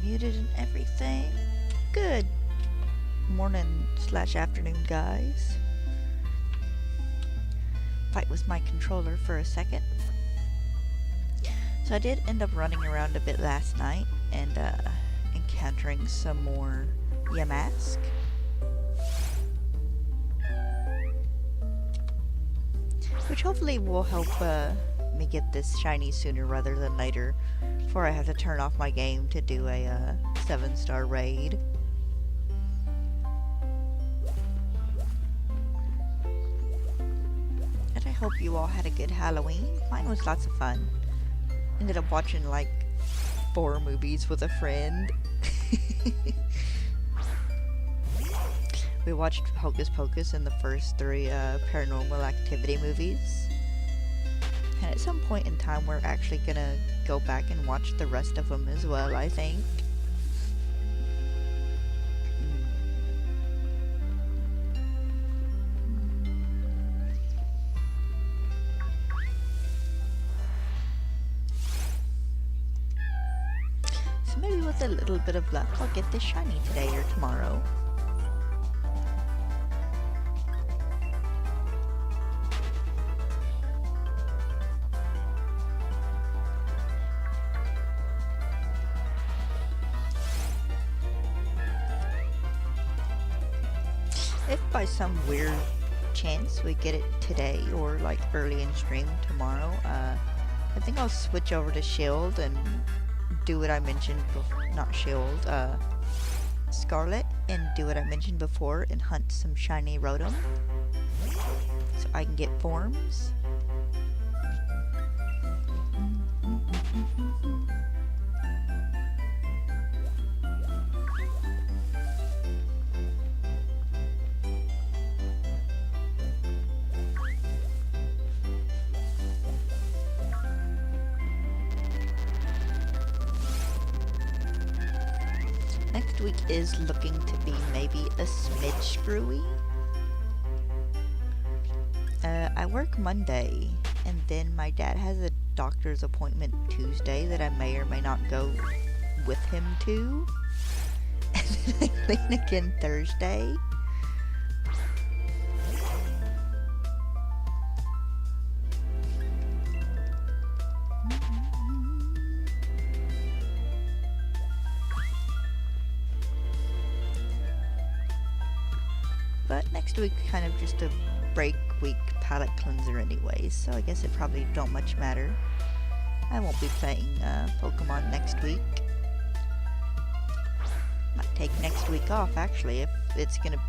muted and everything. Good morning slash afternoon, guys. Fight with my controller for a second. So I did end up running around a bit last night and encountering some more Yamask. Which hopefully will help me get this shiny sooner rather than later, before I have to turn off my game to do a 7-star raid. And I hope you all had a good Halloween. Mine was lots of fun. Ended up watching like 4 movies with a friend. We watched Hocus Pocus and the first 3 Paranormal Activity movies. And at some point in time, we're actually gonna go back and watch the rest of them as well, I think. So maybe with a little bit of luck, I'll get this shiny today or tomorrow. If by some weird chance we get it today or like early in stream tomorrow, I think I'll switch over to Shield and do what I mentioned before, not Shield, Scarlet, and do what I mentioned before and hunt some shiny Rotom so I can get forms. Next week is looking to be maybe a smidge screwy. I work Monday, and then my dad has a doctor's appointment Tuesday that I may or may not go with him to. And then I clean again Thursday. But next week kind of just a break week palette cleanser anyways, so I guess it probably don't much matter. I won't be playing Pokemon next week. Might take next week off actually if it's gonna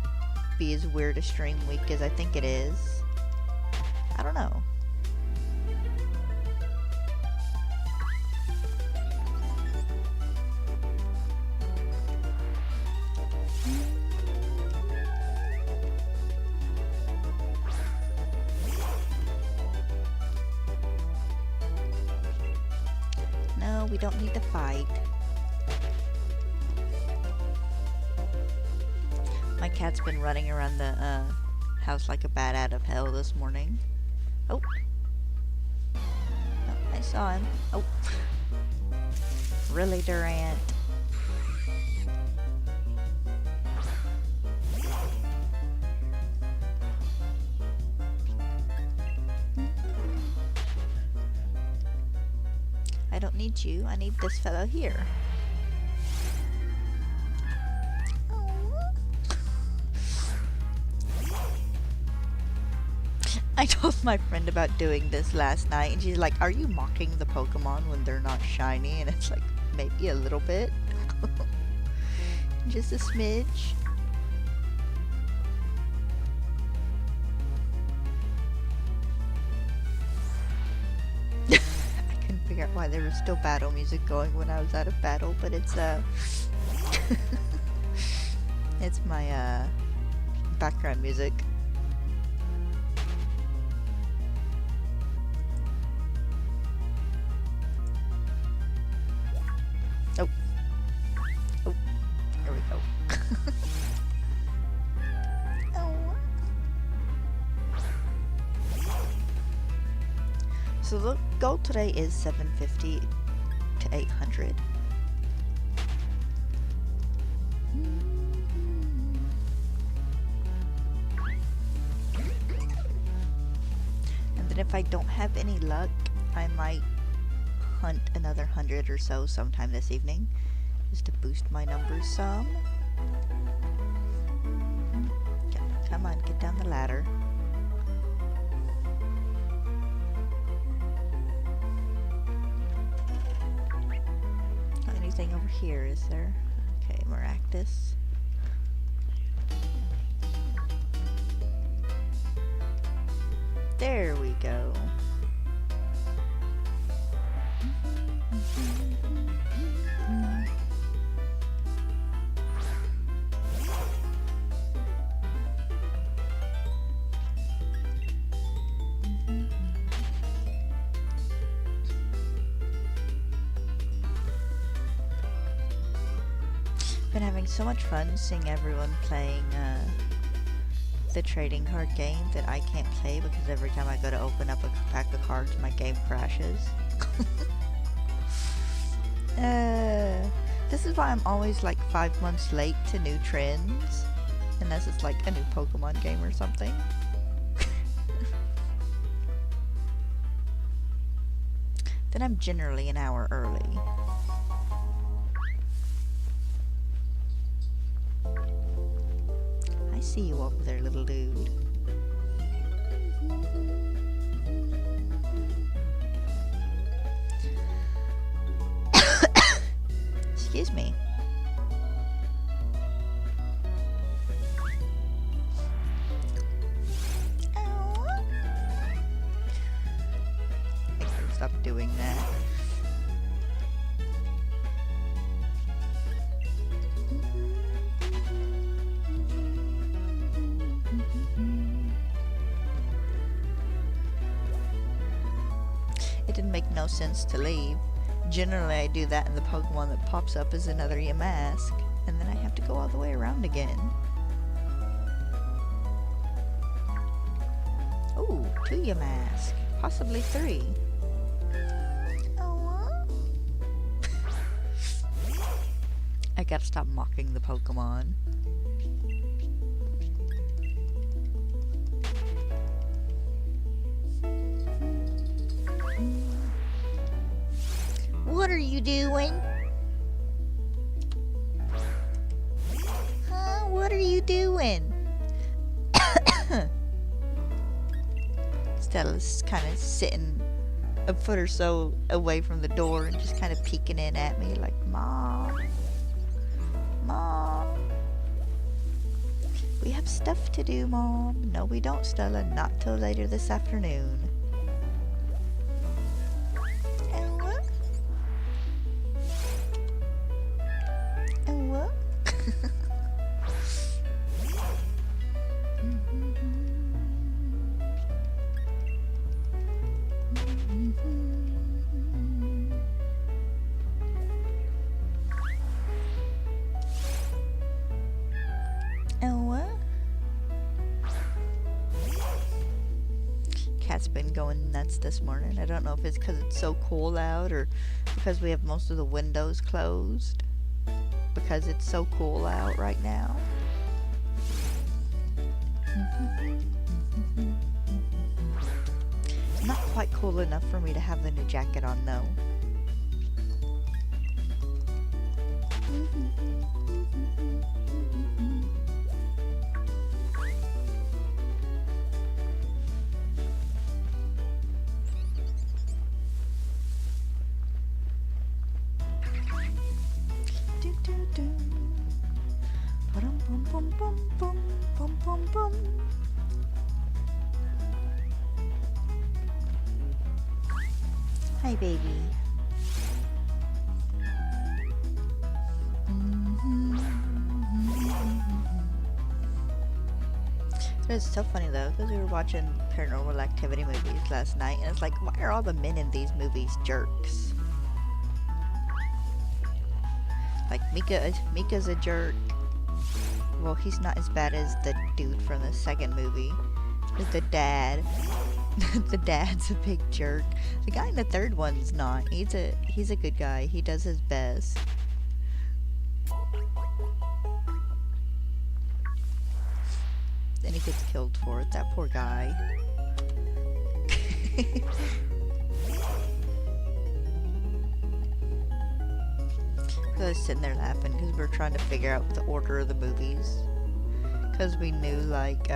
be as weird a stream week as I think it is. I don't know. We don't need to fight. My cat's been running around the house like a bat out of hell this morning. Oh. Oh, I saw him. Oh. Really, Durant? I don't need you, I need this fellow here. I told my friend about doing this last night and she's like, are you mocking the Pokemon when they're not shiny? And it's like, maybe a little bit. Just a smidge. Figure out why there was still battle music going when I was out of battle, but it's it's my background music. Oh. Oh. There we go. So the goal today is 750 to 800. Then if I don't have any luck, I might hunt another 100 or so sometime this evening, just to boost my numbers some. Come on, get down the ladder. Not anything over here, is there? Okay, Maractus. There we go. Been having so much fun seeing everyone playing the trading card game that I can't play because every time I go to open up a pack of cards, my game crashes. This is why I'm always like 5 months late to new trends, unless it's like a new Pokemon game or something. Then I'm generally an hour early. I see you over there, little dude. Excuse me. Stop doing that. It didn't make no sense to leave. Generally I do that and the Pokemon that pops up is another Yamask, and then I have to go all the way around again. Ooh, 2 Yamask. Possibly 3. I gotta stop mocking the Pokemon. What are you doing? Huh? What are you doing? Stella's kind of sitting a foot or so away from the door and just kind of peeking in at me like, Mom. Mom. We have stuff to do, Mom. No, we don't, Stella. Not till later this afternoon. Cat's been going nuts this morning. I don't know if it's because it's so cool out or because we have most of the windows closed. Because it's so cool out right now. Not quite cool enough for me to have the new jacket on though. Hi, baby. It's so funny though, because we were watching Paranormal Activity movies last night, and it's like, why are all the men in these movies jerks? Like Mika's a jerk. Well, he's not as bad as the dude from the second movie. The dad. The dad's a big jerk. The guy in the third one's not. He's a good guy. He does his best. Then he gets killed for it. That poor guy. I was sitting there laughing because we were trying to figure out the order of the movies. Because we knew, like,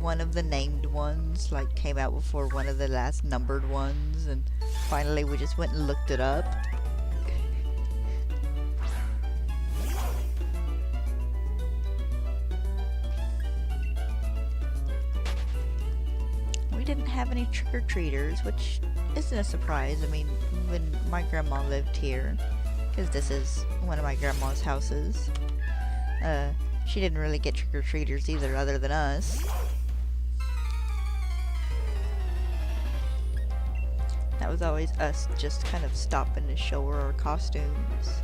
one of the named ones, like, came out before one of the last numbered ones. And finally we just went and looked it up. We didn't have any trick-or-treaters, which isn't a surprise. I mean, when my grandma lived here, because this is one of my grandma's houses, she didn't really get trick-or-treaters either, other than us. That was always us just kind of stopping to show her our costumes.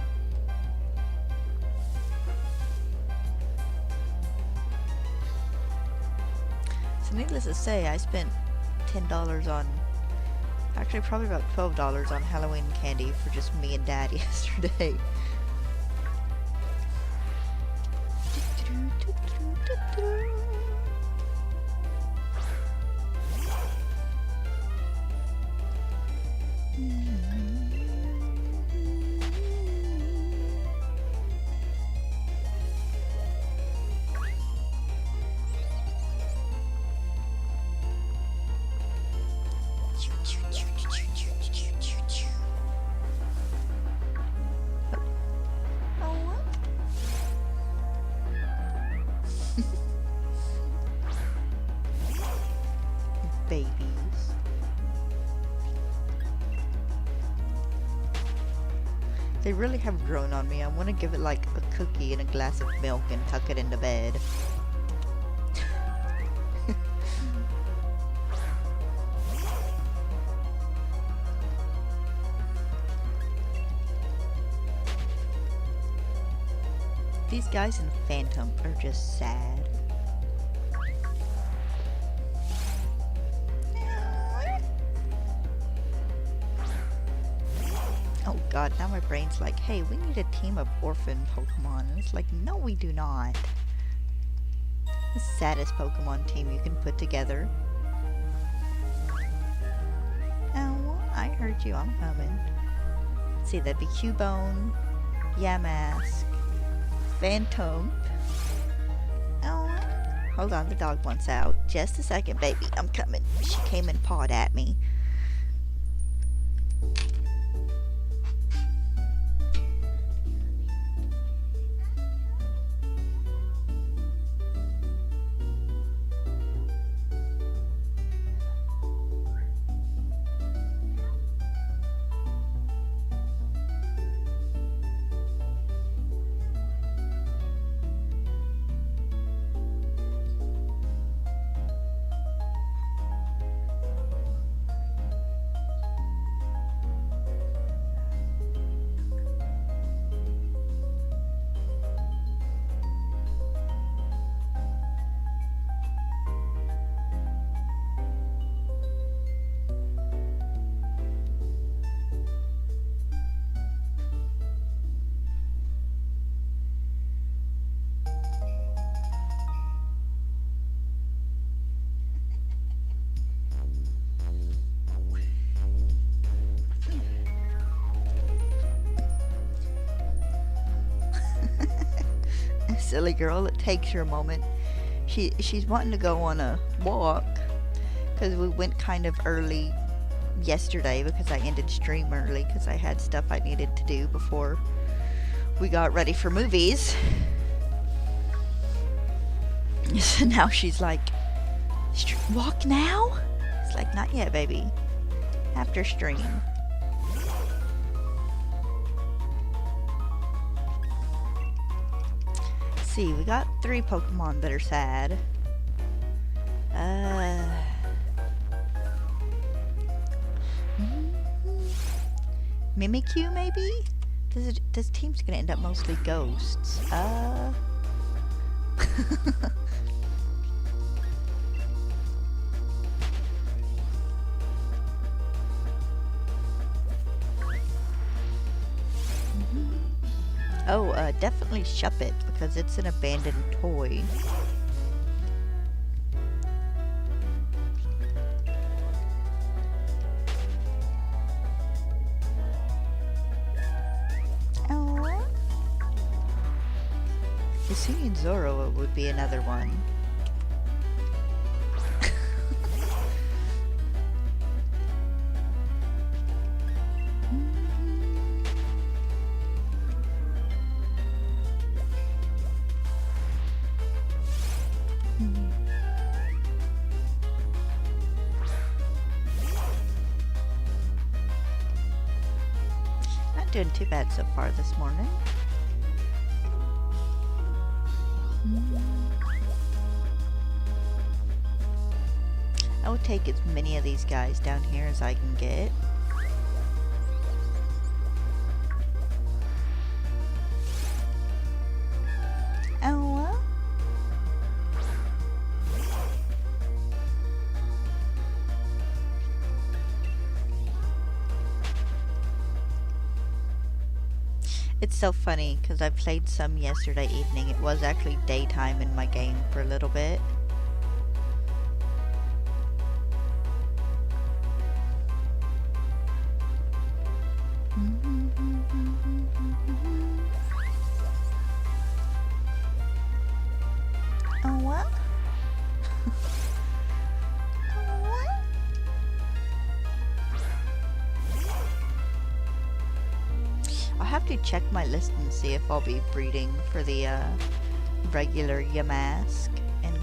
So needless to say, I spent $10 on, actually probably about $12 on Halloween candy for just me and Dad yesterday. Babies. They really have grown on me. I want to give it like a cookie and a glass of milk and tuck it into bed. These guys in Phantom are just sad. Oh god, now my brain's like, hey, we need a team of orphan Pokemon. And it's like, no we do not. The saddest Pokemon team you can put together. Oh, I heard you, I'm coming. Let's see, that'd be Cubone, Yamask, Phantom. Oh, hold on, the dog wants out. Just a second, baby, I'm coming. She came and pawed at me. Silly girl, it takes her a moment. She's wanting to go on a walk because we went kind of early yesterday because I ended stream early because I had stuff I needed to do before we got ready for movies. So now she's like, walk now? It's like, not yet, baby. After stream. See, we got 3 Pokemon that are sad. Mimikyu, maybe? This team's gonna end up mostly ghosts. Oh, definitely Shuppet, because it's an abandoned toy. Singing Zoro would be another one. Not doing too bad so far this morning. I will take as many of these guys down here as I can get. Oh, it's so funny because I played some yesterday evening. It was actually daytime in my game for a little bit. Oh, what? Oh, what? I'll have to check my list and see if I'll be breeding for the regular Yamask and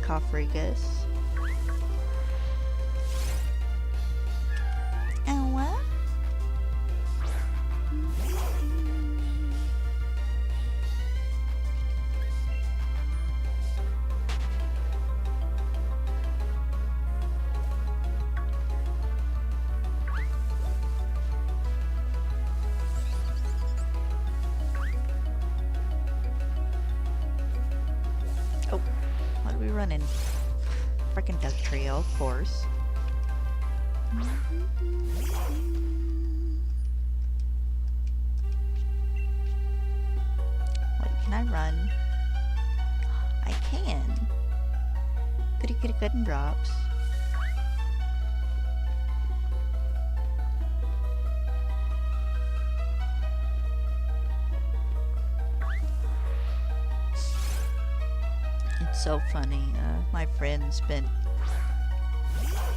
Cofregus. And what? Oh, what are we running? Freaking Duck Trio, of course. Wait, can I run? I can. Goody goody good and drops. It's so funny. My friend spent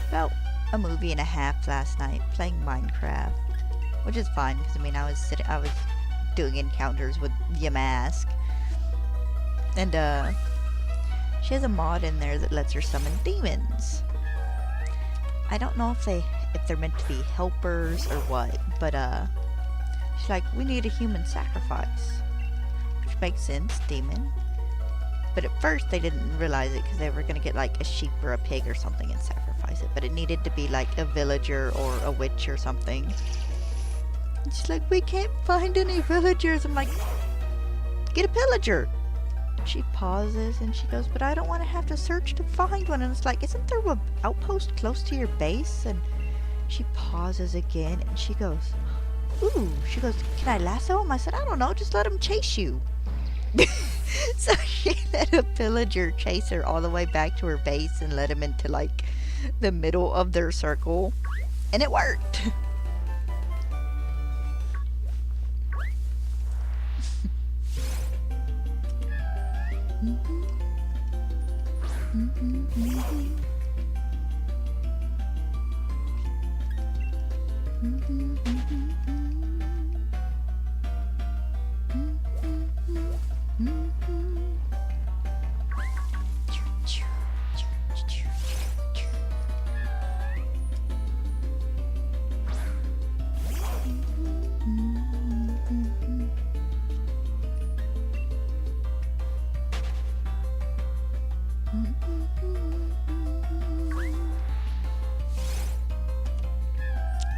about a movie and a half last night playing Minecraft, which is fine because I mean I was doing encounters with Yamask, and she has a mod in there that lets her summon demons. I don't know if they're meant to be helpers or what, but she's like, we need a human sacrifice, which makes sense, demon. But at first they didn't realize it because they were going to get like a sheep or a pig or something and sacrifice it. But it needed to be like a villager or a witch or something. And she's like, we can't find any villagers. I'm like, get a pillager. And she pauses and she goes, but I don't want to have to search to find one. And it's like, isn't there an outpost close to your base? And she pauses again and she goes, ooh. She goes, can I lasso him? I said, I don't know. Just let him chase you. So she let a pillager chase her all the way back to her base and let him into like the middle of their circle, and it worked.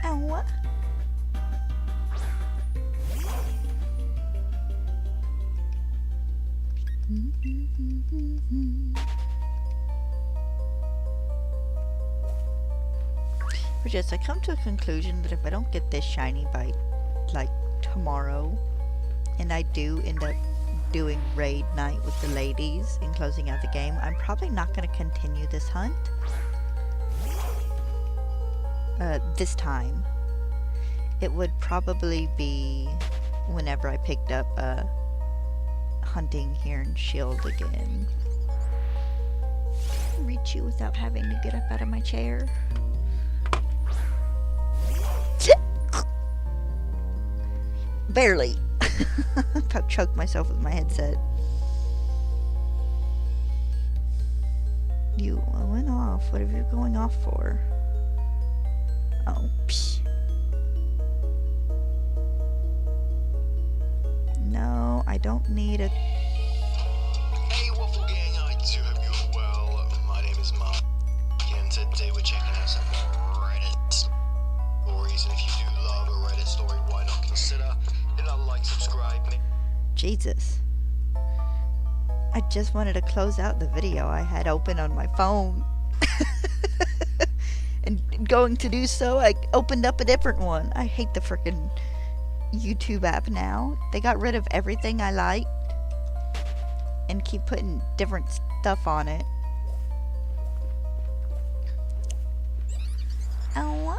And what? Just I come to a conclusion that if I don't get this shiny by like tomorrow, and I do end up doing raid night with the ladies and closing out the game, I'm probably not going to continue this hunt this time. It would probably be whenever I picked up hunting here in Shield again. Reach you without having to get up out of my chair. Barely. About choked myself with my headset. You went off. What are you going off for? Oh, psh. No, I don't need a... Hey, Waffle Gang, I do hope you're well. My name is Mark, and today we're checking out some Reddit stories. And if you do love a Reddit story, why not consider hitting that like, subscribe. Jesus. I just wanted to close out the video I had open on my phone. And going to do so, I opened up a different one. I hate the frickin' YouTube app now. They got rid of everything I liked and keep putting different stuff on it. Oh.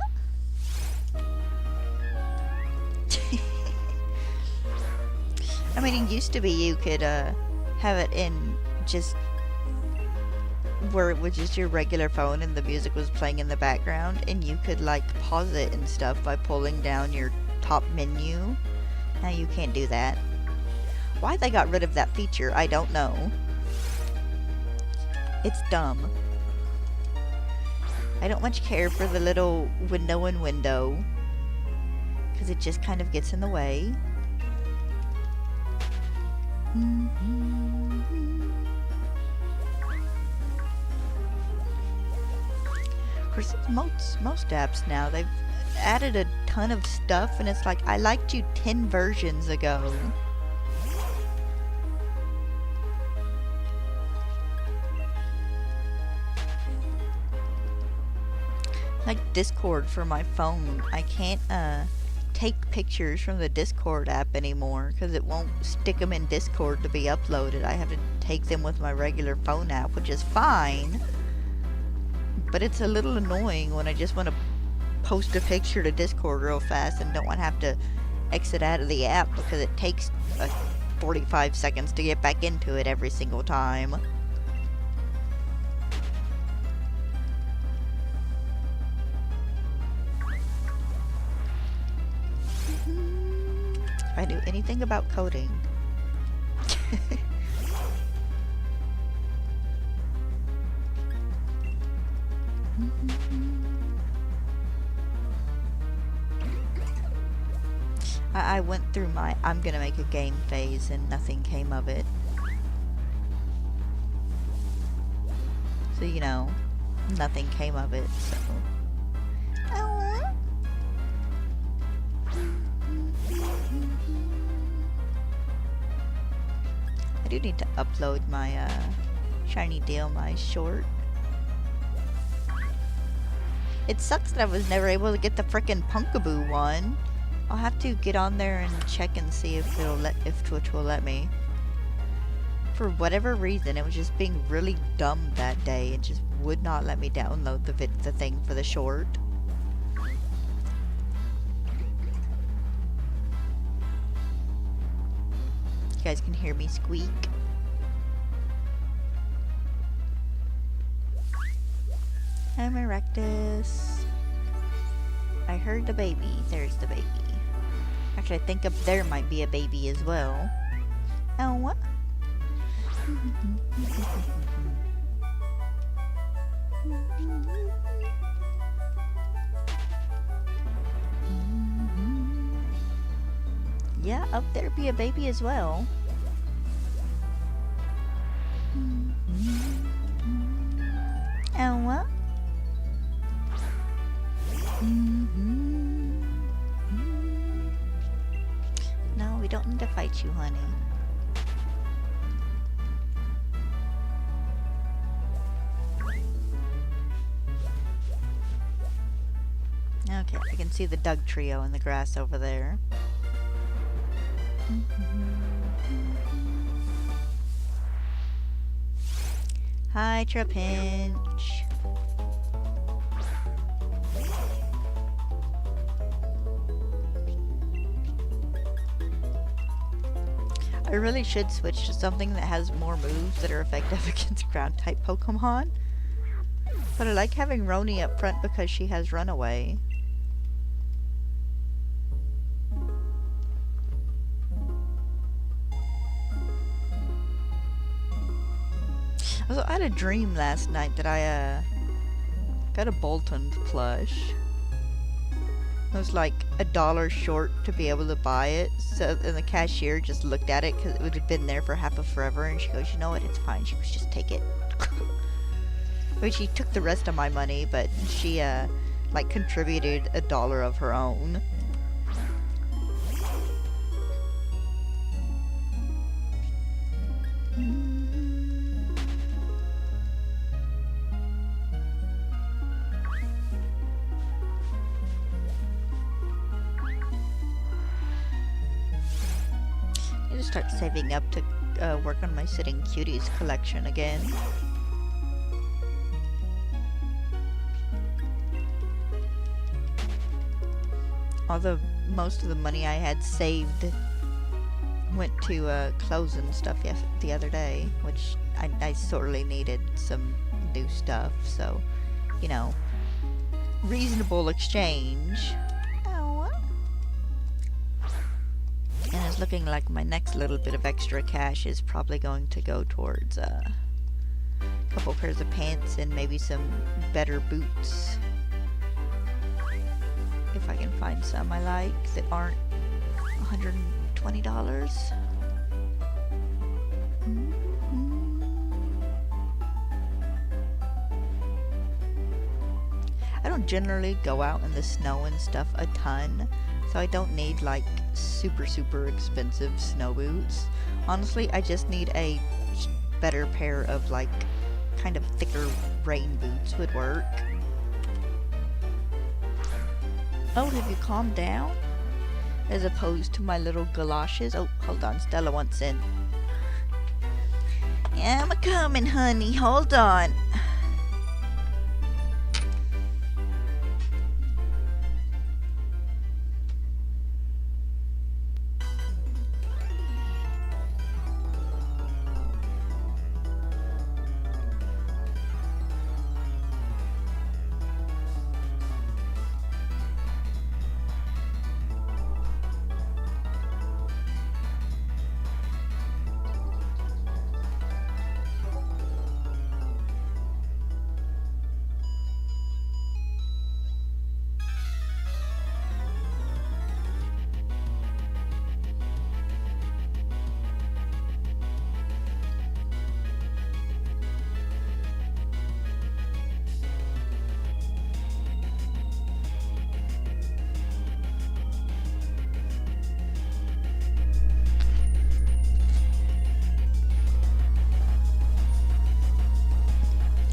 I mean, it used to be you could have it in just where it was just your regular phone and the music was playing in the background, and you could like pause it and stuff by pulling down your top menu. Now you can't do that. Why they got rid of that feature, I don't know. It's dumb. I don't much care for the little window in window, because it just kind of gets in the way. Of course, most apps now, they've added a ton of stuff, and it's like, I liked you 10 versions ago. Like Discord for my phone, I can't take pictures from the Discord app anymore because it won't stick them in Discord to be uploaded. I have to take them with my regular phone app, which is fine, but it's a little annoying when I just want to post a picture to Discord real fast and don't want to have to exit out of the app because it takes 45 seconds to get back into it every single time. If I knew anything about coding. I went through my I'm gonna make a game phase and nothing came of it. So, you know, nothing came of it, so. I do need to upload my Shiny Dale My short. It sucks that I was never able to get the frickin' Punkaboo one. I'll have to get on there and check and see if Twitch will let me. For whatever reason, it was just being really dumb that day. It just would not let me download the thing for the short. You guys can hear me squeak. I'm Erectus. I heard the baby. There's the baby. Actually, I think up there might be a baby as well. Oh, what? Yeah, up there be a baby as well. Oh, what? No, we don't need to fight you, honey. Okay, I can see the Doug trio in the grass over there. Hi, Trapinch. I I really should switch to something that has more moves that are effective against ground type Pokemon. But I like having Roni up front because she has Runaway. Also, I had a dream last night that I got a Boltund plush. It was like $1 short to be able to buy it. So, and the cashier just looked at it because it would have been there for half of forever. And she goes, you know what, it's fine. She goes, just take it. I mean, she took the rest of my money, but she, like, contributed $1 of her own. I need to start saving up to work on my Sitting Cuties collection again. Although most of the money I had saved went to clothes and stuff the other day, which I sorely needed some new stuff, so, you know, reasonable exchange. Oh. And it's looking like my next little bit of extra cash is probably going to go towards a couple pairs of pants and maybe some better boots. If I can find some I like that aren't $120. I don't generally go out in the snow and stuff a ton, so I don't need like super expensive snow boots. Honestly, I just need a better pair of like kind of thicker rain boots would work. Oh, have you calmed down? As opposed to my little galoshes. Oh, hold on, Stella wants in. Yeah, I'm a-coming, honey. Hold on.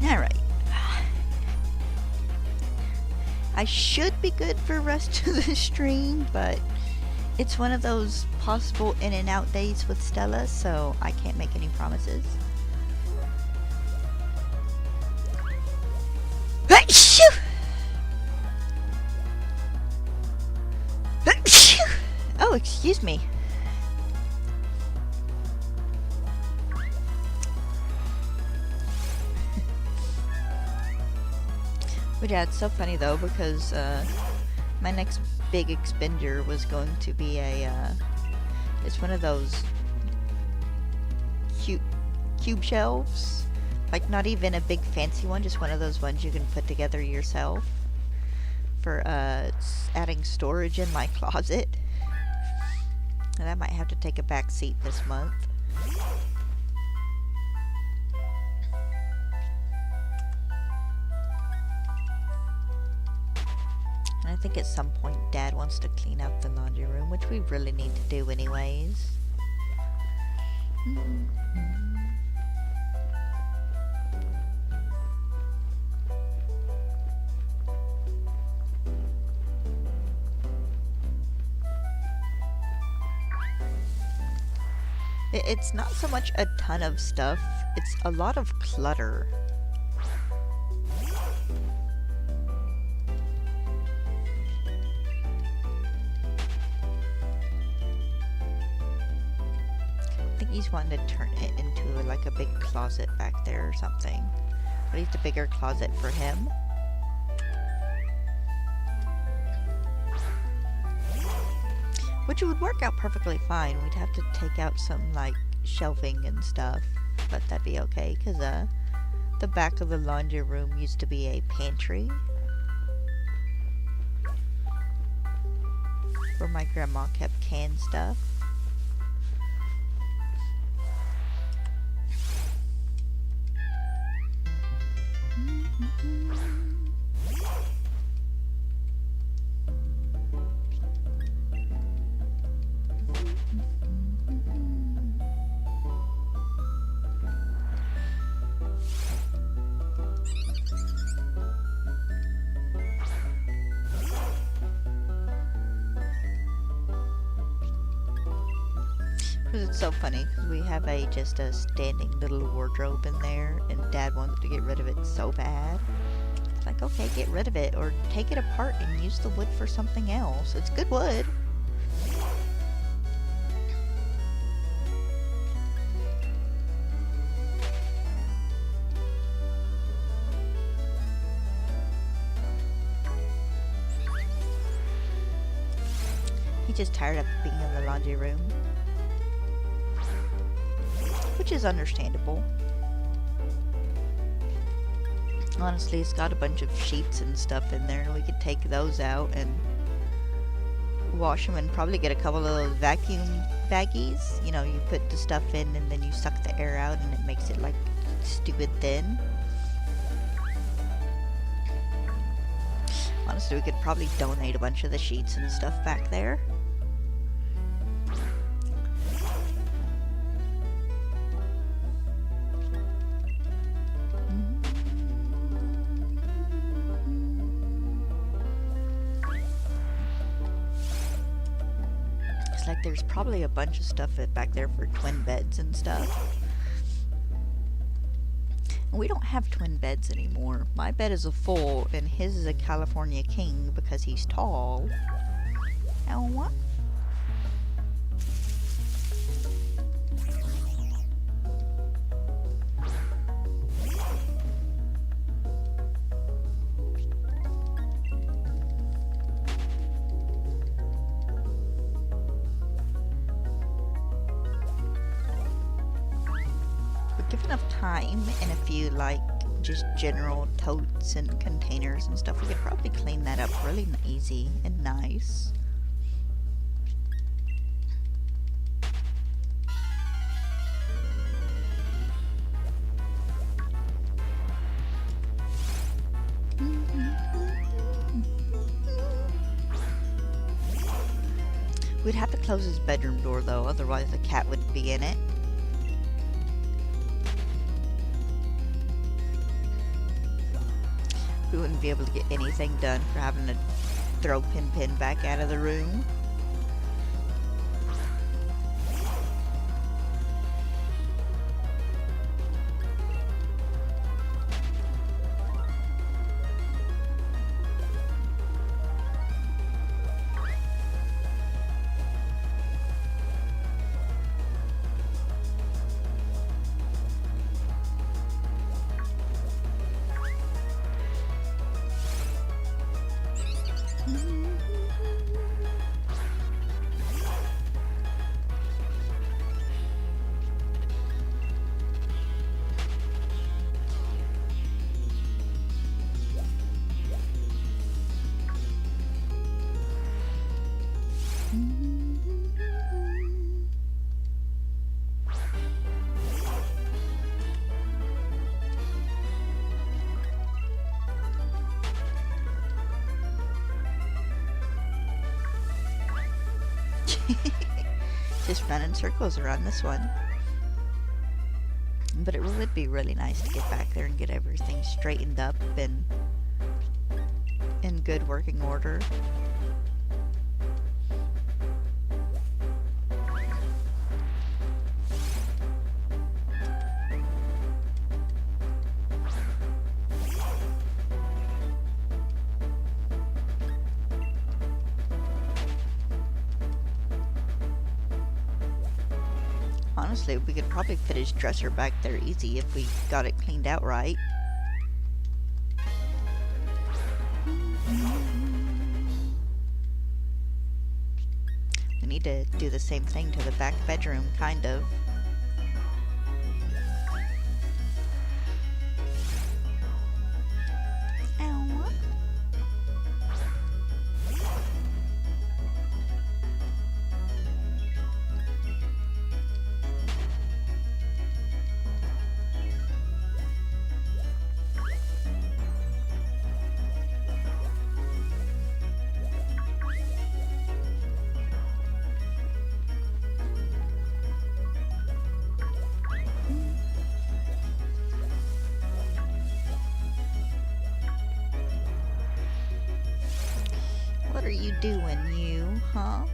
Alright. I should be good for the rest of the stream, but it's one of those possible in and out days with Stella, so I can't make any promises. Oh, excuse me. But yeah, it's so funny though, because my next big expenditure was going to be it's one of those cube shelves. Like, not even a big fancy one, just one of those ones you can put together yourself for adding storage in my closet. And I might have to take a back seat this month. And I think at some point Dad wants to clean out the laundry room, which we really need to do anyways. It's not so much a ton of stuff, it's a lot of clutter. He's wanting to turn it into like a big closet back there or something. But he's a bigger closet for him. Which would work out perfectly fine. We'd have to take out some like shelving and stuff. But that'd be okay, because the back of the laundry room used to be a pantry. Where my grandma kept canned stuff. It's so funny because we have just a standing little wardrobe in there, and Dad wanted to get rid of it so bad. It's like, okay, get rid of it or take it apart and use the wood for something else. It's good wood. He's just tired of being in the laundry room. Which is understandable. Honestly, it's got a bunch of sheets and stuff in there, and we could take those out and wash them and probably get a couple of those vacuum baggies. You know, you put the stuff in and then you suck the air out and it makes it like stupid thin. Honestly, we could probably donate a bunch of the sheets and stuff back there. Like there's probably a bunch of stuff back there for twin beds and stuff. And we don't have twin beds anymore. My bed is a full and his is a California king because he's tall. Now what? Give enough time and a few like just general totes and containers and stuff, we could probably clean that up really easy and nice. We'd have to close his bedroom door though, otherwise the cat would be in it. We wouldn't be able to get anything done for having to throw Pin back out of the room. Just run in circles around this one. But it would be really nice to get back there and get everything straightened up and in good working order. Honestly, we could probably fit his dresser back there easy if we got it cleaned out right. We need to do the same thing to the back bedroom, kind of. Ow. What are you doing, you, huh?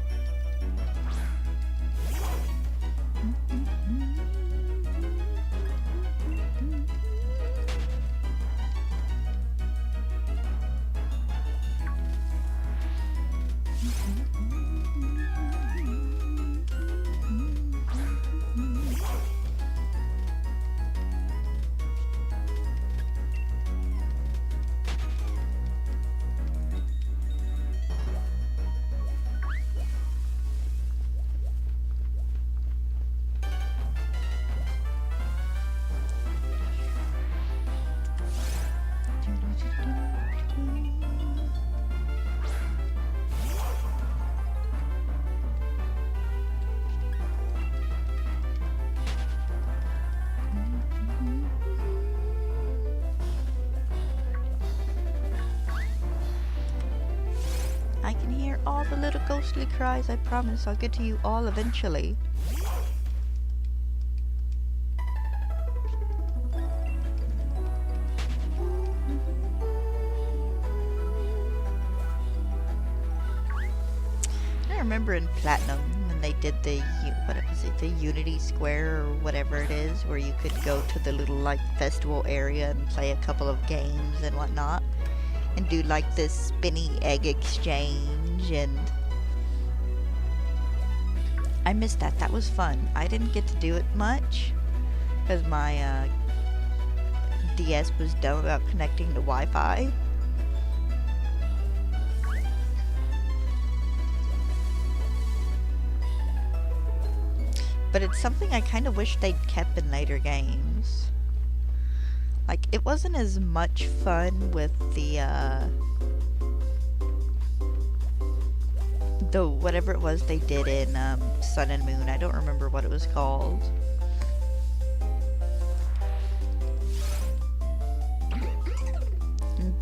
I can hear all the little ghostly cries. I promise I'll get to you all eventually. I remember in Platinum when they did the, what was it, the Unity Square or whatever it is, where you could go to the little like festival area and play a couple of games and whatnot. And do like this spinny egg exchange, and I missed that. That was fun. I didn't get to do it much because my DS was dumb about connecting to Wi-Fi. But it's something I kind of wish they'd kept in later games. Like, it wasn't as much fun with the whatever it was they did in Sun and Moon. I don't remember what it was called.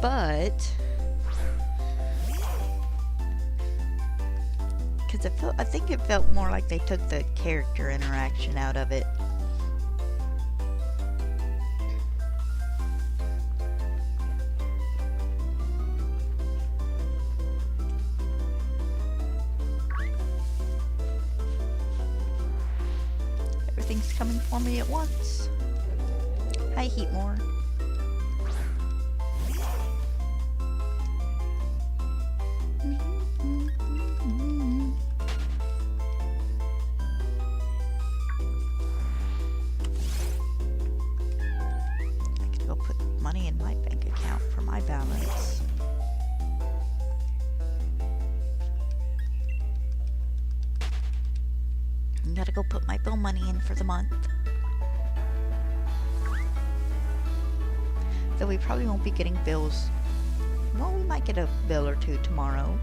But because I think it felt more like they took the character interaction out of it. Everything's coming for me at once. Hi, Heatmore. I could go put money in my bank account for my balance. Gotta go put my bill money in for the month. Though we probably won't be getting bills. Well, we might get a bill or two tomorrow.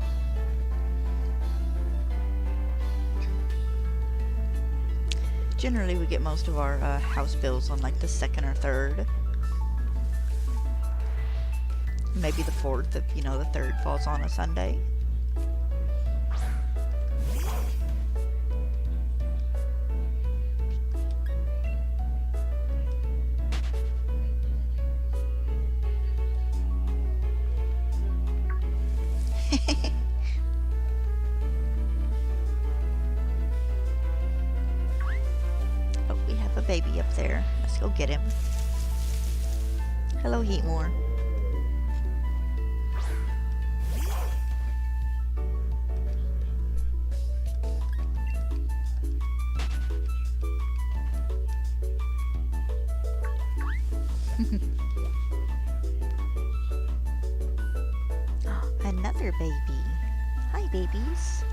Generally, we get most of our house bills on like the 2nd or 3rd. Maybe the 4th if, the 3rd falls on a Sunday. Oh, we have a baby up there. Let's go get him. Hello, Heatmore. Another baby. Hi, babies.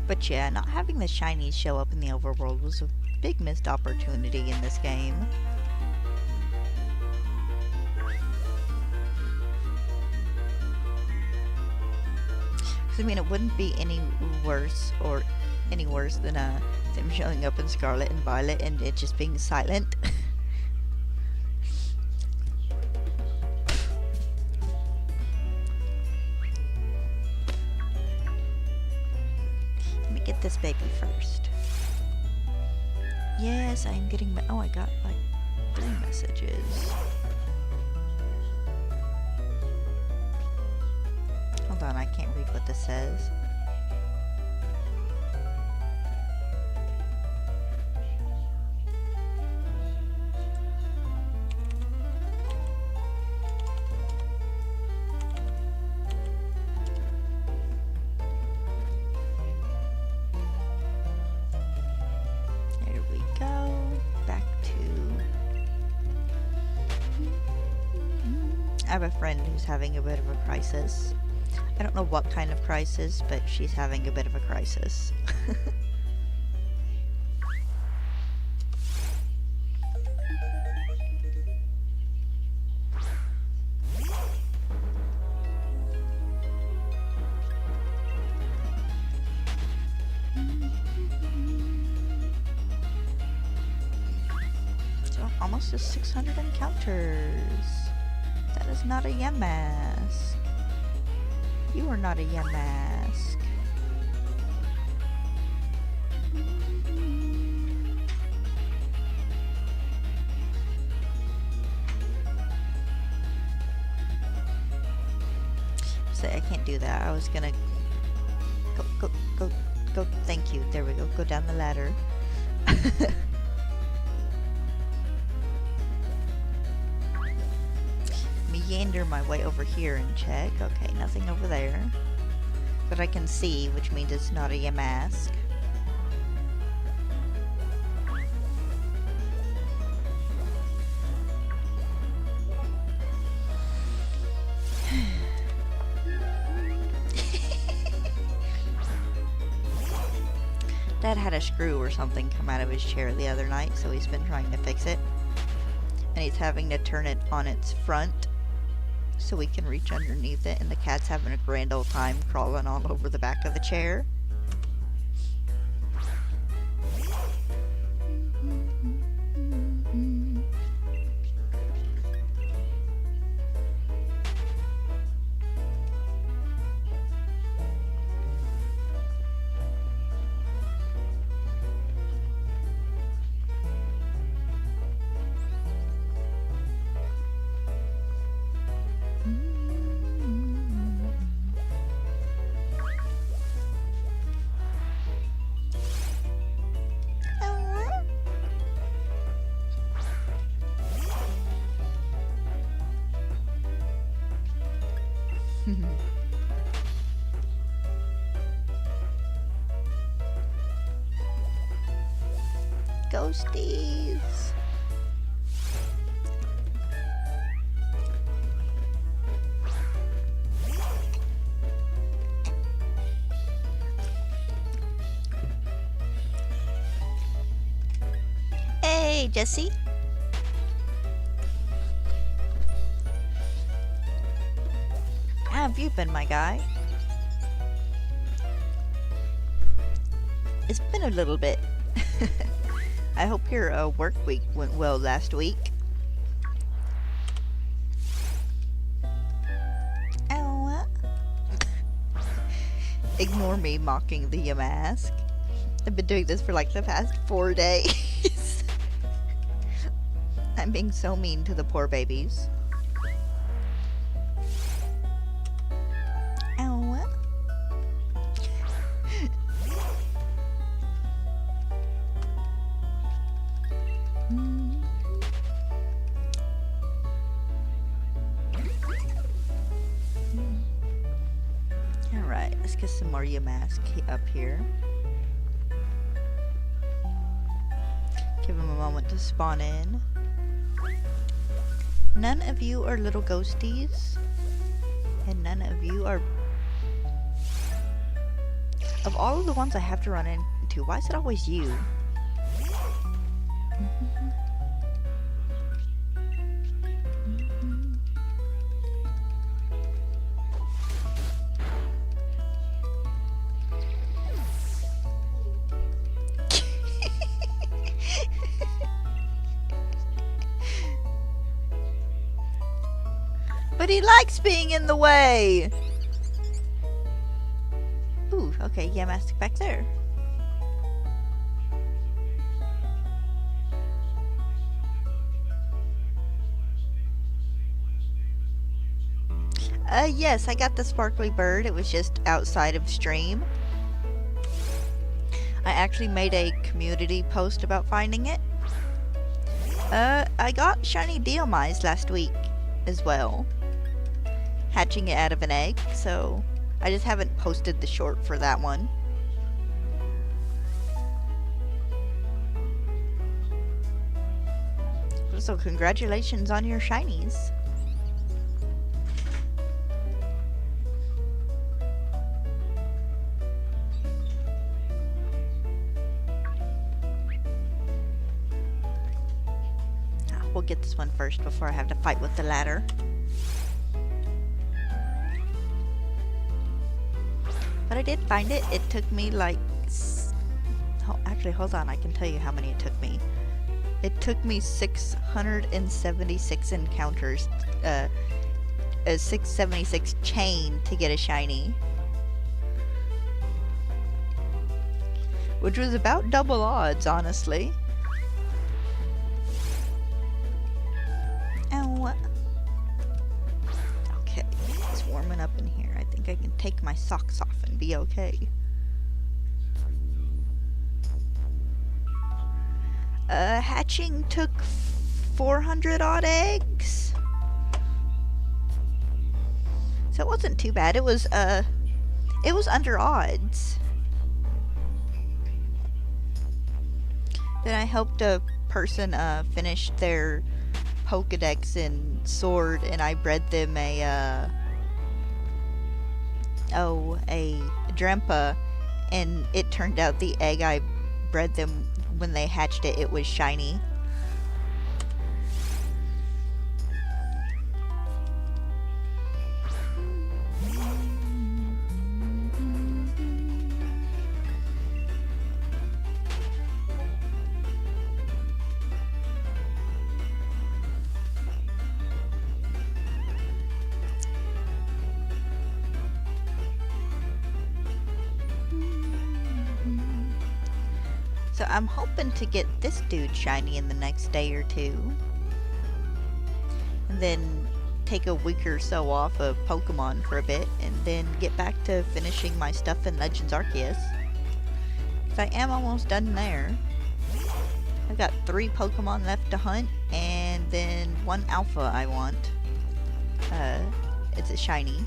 But yeah, not having the shinies show up in the overworld was a big missed opportunity in this game. I mean, it wouldn't be any worse than them showing up in Scarlet and Violet and it just being silent. Let me get this baby first. Yes, I'm getting oh, I got like 3 messages. Hold on, I can't read what this says. There we go. Back to... I have a friend who's having a bit of a crisis. I don't know what kind of crisis, but she's having a bit of a crisis. So almost to 600 encounters. That is not a Yamask. You are not a Yamask. Say, I can't do that. I was gonna go. Thank you. There we go. Go down the ladder. Meander my way over here and check. Okay, nothing over there that I can see, which means it's not a Yamask. Dad had a screw or something come out of his chair the other night, so he's been trying to fix it. And he's having to turn it on its front so we can reach underneath it, and the cat's having a grand old time crawling all over the back of the chair. Ghosties. Hey, Jesse. How have you been, my guy? It's been a little bit. I hope your work week went well last week. Oh. Ignore me mocking the Yamask. I've been doing this for like the past 4 days. I'm being so mean to the poor babies. Alright, let's get some more Yamask up here. Give him a moment to spawn in. None of you are little ghosties. And none of you are... Of all of the ones I have to run into, why is it always you? But he likes being in the way! Ooh, okay, Yamask back there. Yes, I got the sparkly bird. It was just outside of stream. I actually made a community post about finding it. I got shiny Deomise last week as well. Hatching it out of an egg, so I just haven't posted the short for that one. So congratulations on your shinies. We'll get this one first before I have to fight with the ladder. But I did find it. It took me like... actually, hold on. I can tell you how many it took me. It took me 676 encounters. A 676 chain to get a shiny. Which was about double odds, honestly. Ow. Okay, it's warming up in here. I think I can take my socks off and be okay. Hatching took 400 odd eggs. So it wasn't too bad. It was under odds. Then I helped a person finish their Pokedex and sword, and I bred them a Drempa, and it turned out the egg I bred them when they hatched it, it was shiny. So I'm hoping to get this dude shiny in the next day or two. And then take a week or so off of Pokemon for a bit. And then get back to finishing my stuff in Legends Arceus. Because I am almost done there. I've got 3 Pokemon left to hunt. And then 1 Alpha I want. It's a shiny.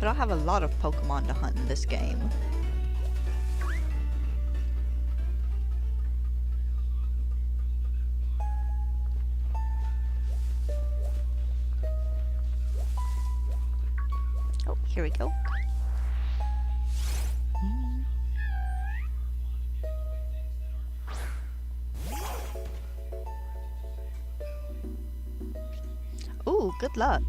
But I'll have a lot of Pokemon to hunt in this game. Oh, here we go. Ooh, good luck.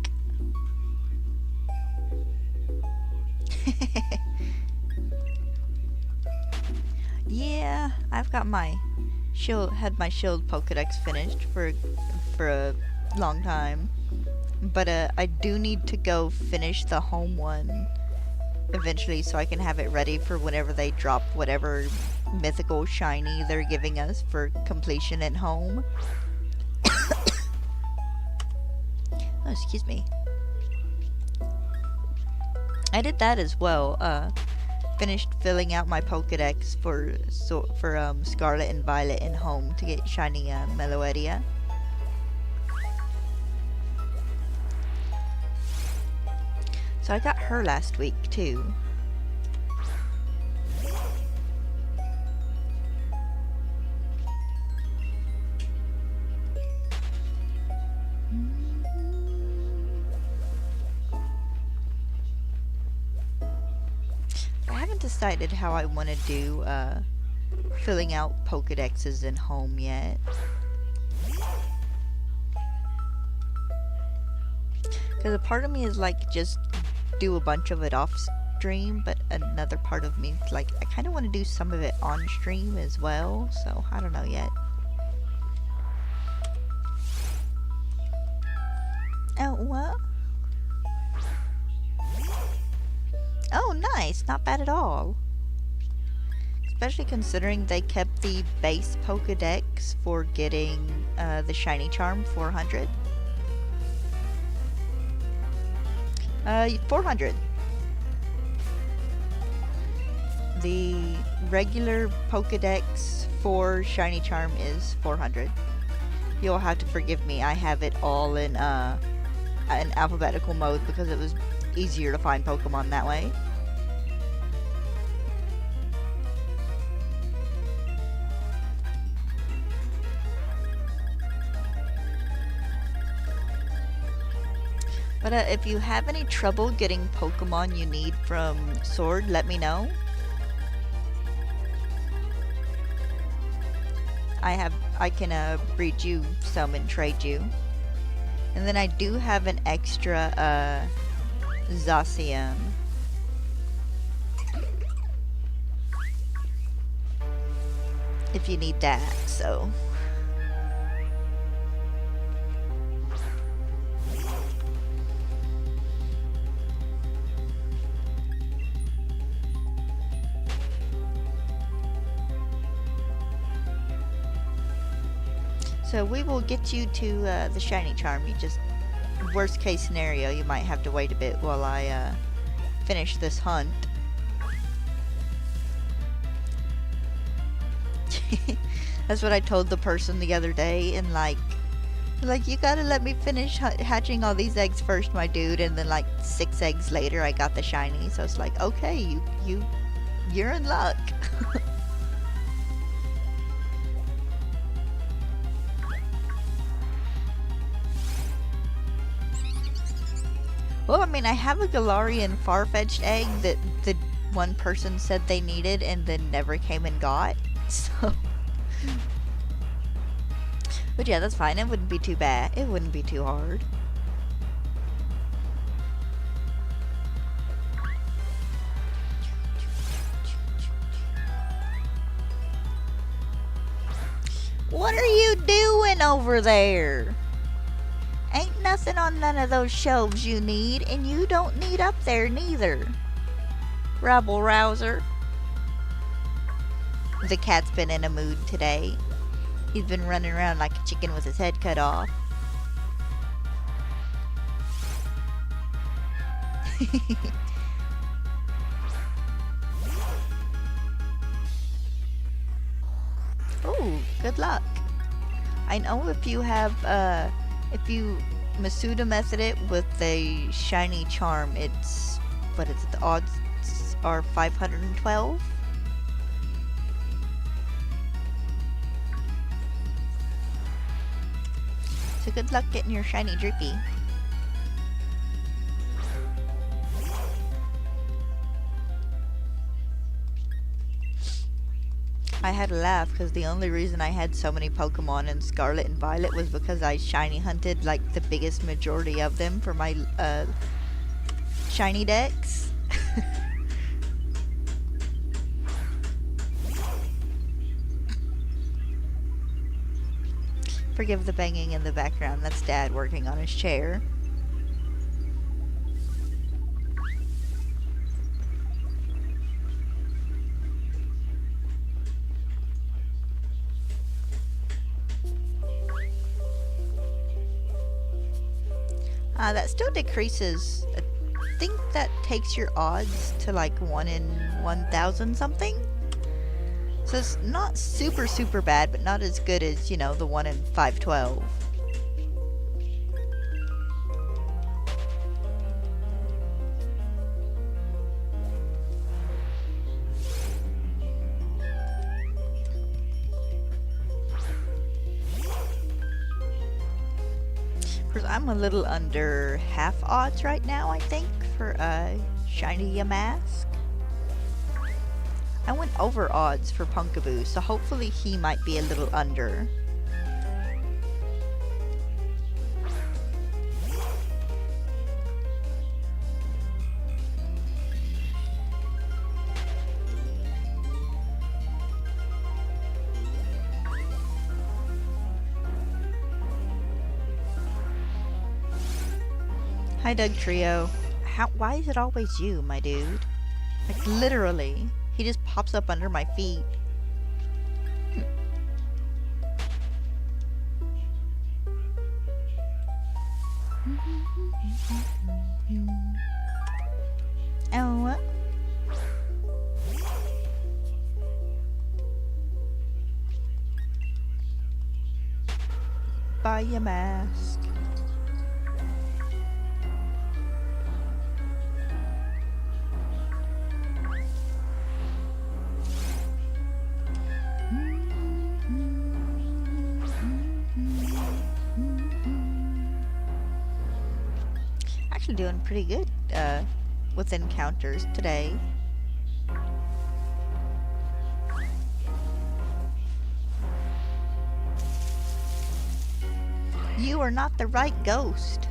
Yeah, I've got my shield, had my shield Pokedex finished for a long time. But I do need to go finish the home one eventually so I can have it ready for whenever they drop whatever mythical shiny they're giving us for completion at home. Oh, excuse me. I did that as well. finished filling out my Pokedex for Scarlet and Violet in home to get shiny Meloedia. So I got her last week too. I haven't decided how I want to do filling out Pokedexes in home yet. Because a part of me is like just do a bunch of it off stream, but another part of me is like I kind of want to do some of it on stream as well, so I don't know yet. Oh, what? Oh, nice. Not bad at all. Especially considering they kept the base Pokedex for getting the Shiny Charm 400. 400. The regular Pokedex for Shiny Charm is 400. You'll have to forgive me. I have it all in alphabetical mode because it was easier to find Pokemon that way. But if you have any trouble getting Pokemon you need from Sword, let me know. I can breed you some and trade you. And then I do have an extra Zacian. If you need that, so. So we will get you to the Shiny Charm. You just, worst case scenario, you might have to wait a bit while I finish this hunt. That's what I told the person the other day, and like you gotta let me finish hatching all these eggs first, my dude. And then like 6 eggs later, I got the shiny. So it's like, okay, you're in luck. Well, I mean, I have a Galarian Farfetch'd egg that the one person said they needed and then never came and got, so. But yeah, that's fine. It wouldn't be too bad. It wouldn't be too hard. What are you doing over there? Ain't nothing on none of those shelves you need, and you don't need up there neither. Rabble rouser. The cat's been in a mood today. He's been running around like a chicken with his head cut off. Ooh, good luck. I know if you have, if you Masuda method it with a shiny charm, it's, what is it, the odds are 512? So good luck getting your shiny Drippy. I had to laugh because the only reason I had so many Pokemon in Scarlet and Violet was because I shiny hunted like the biggest majority of them for my shiny decks. Forgive the banging in the background. That's Dad working on his chair. That still decreases. I think that takes your odds to like 1 in 1,000 something. So it's not super, super bad, but not as good as, you know, the one in 512. Of course, I'm a little under half odds right now, I think, for Shiny Yamask. I went over odds for Punkaboo, so hopefully he might be a little under. Hi, Doug Trio. Why is it always you, my dude? Like, literally. He just pops up under my feet. Oh, what? Buy your mask. Doing pretty good with encounters today. You are not the right ghost.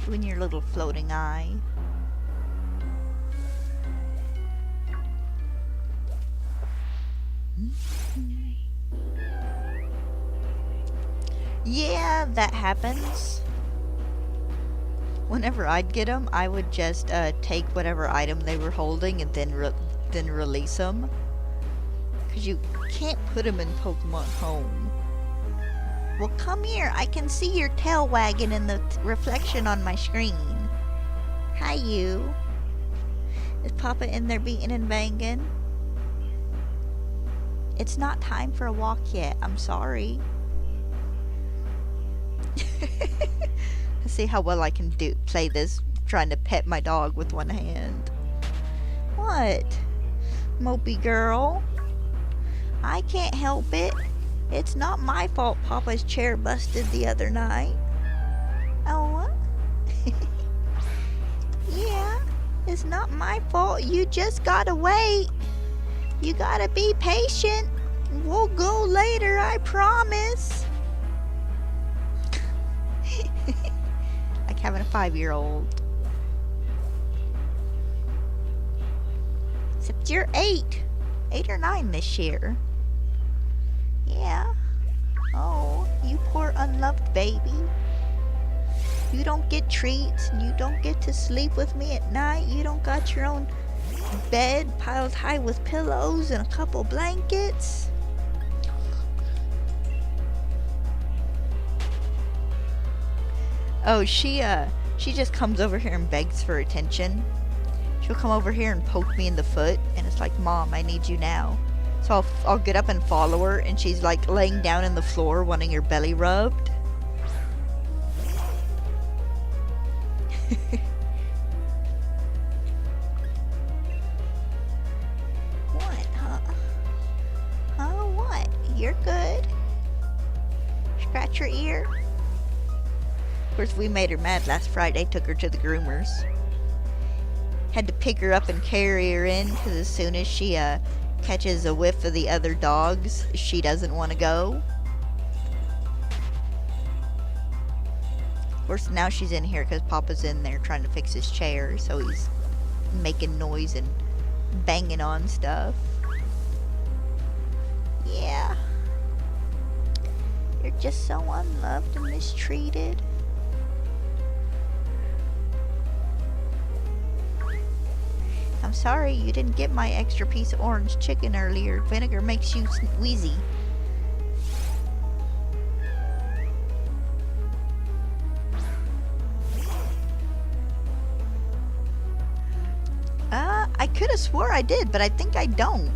You and your little floating eye. Yeah, that happens. Whenever I'd get them, I would just take whatever item they were holding and then release them. Because you can't put them in Pokemon Home. Well, come here. I can see your tail wagging in the reflection on my screen. Hi, you. Is Papa in there beating and banging? It's not time for a walk yet. I'm sorry. Let's see how well I can play this, trying to pet my dog with one hand. What? Mopey girl? I can't help it. It's not my fault Papa's chair busted the other night. Oh, what? Yeah, it's not my fault. You just gotta wait. You gotta be patient. We'll go later, I promise. Like having a 5-year-old. Except you're 8. 8 or 9 this year. Yeah. Oh, you poor unloved baby. You don't get treats, and you don't get to sleep with me at night. You don't got your own bed piled high with pillows and a couple blankets. Oh, she just comes over here and begs for attention. She'll come over here and poke me in the foot, and it's like, Mom, I need you now. So I'll get up and follow her, and she's like laying down in the floor wanting her belly rubbed. What, huh? Huh, what? You're good. Scratch your ear. Of course, we made her mad last Friday, took her to the groomers. Had to pick her up and carry her in, because as soon as she catches a whiff of the other dogs, she doesn't want to go. Of course, now she's in here because Papa's in there trying to fix his chair, so he's making noise and banging on stuff. Yeah. You're just so unloved and mistreated. I'm sorry you didn't get my extra piece of orange chicken earlier. Vinegar makes you wheezy. I could have swore I did, but I think I don't.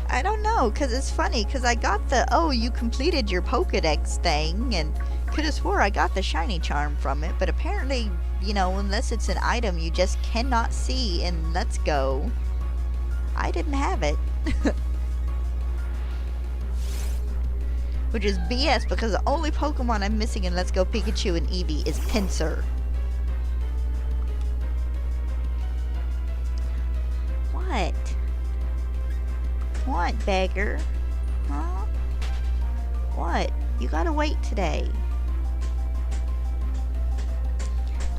I don't know, because it's funny, because I got the, oh, you completed your Pokedex thing, and could have swore I got the shiny charm from it, but apparently, you know, unless it's an item you just cannot see in Let's Go, I didn't have it. Which is BS, because the only Pokemon I'm missing in Let's Go Pikachu and Eevee is Pinsir. What? What, beggar? Huh? What? You gotta wait today.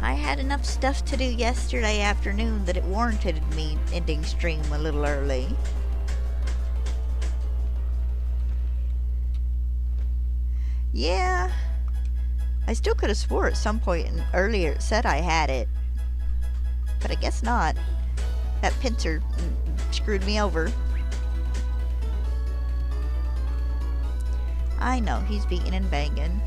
I had enough stuff to do yesterday afternoon that it warranted me ending stream a little early. Yeah. I still could have swore at some point earlier it said I had it. But I guess not. That Pinsir screwed me over. I know, he's beating and banging.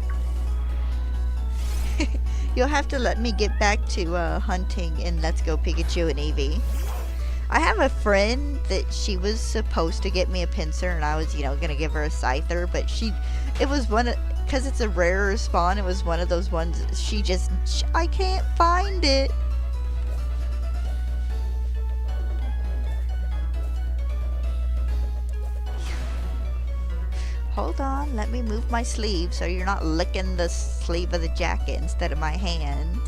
You'll have to let me get back to hunting in Let's Go Pikachu and Eevee. I have a friend that she was supposed to get me a Pinsir, and I was, you know, gonna give her a Scyther, but it was one of, because it's a rarer spawn, it was one of those ones, I can't find it. Hold on, let me move my sleeve so you're not licking the sleeve of the jacket instead of my hand.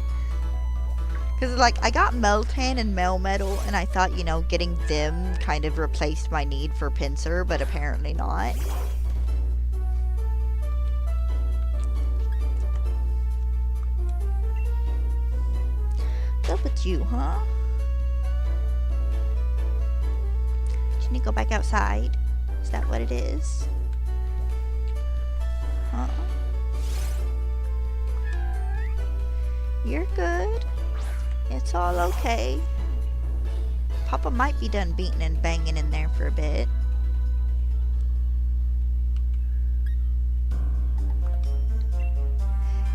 Because, like, I got Meltan and Melmetal, and I thought, you know, getting them kind of replaced my need for Pinsir, but apparently not. What's up with you, huh? You need to go back outside? Is that what it is? You're good. It's all okay. Papa might be done beating and banging in there for a bit.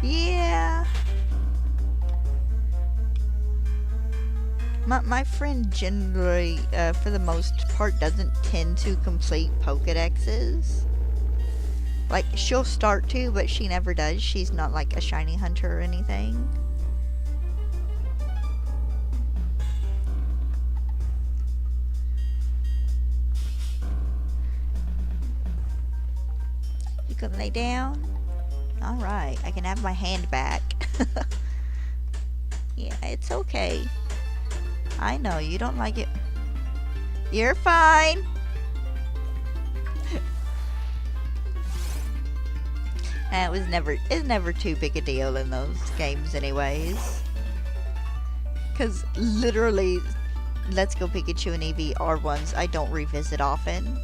Yeah. My friend generally, for the most part, doesn't tend to complete Pokedexes. Like, she'll start to, but she never does. She's not like a shiny hunter or anything. You can lay down? Alright, I can have my hand back. Yeah, it's okay. I know, you don't like it. You're fine! It's never too big a deal in those games anyways. Because literally, Let's Go Pikachu and Eevee are ones I don't revisit often.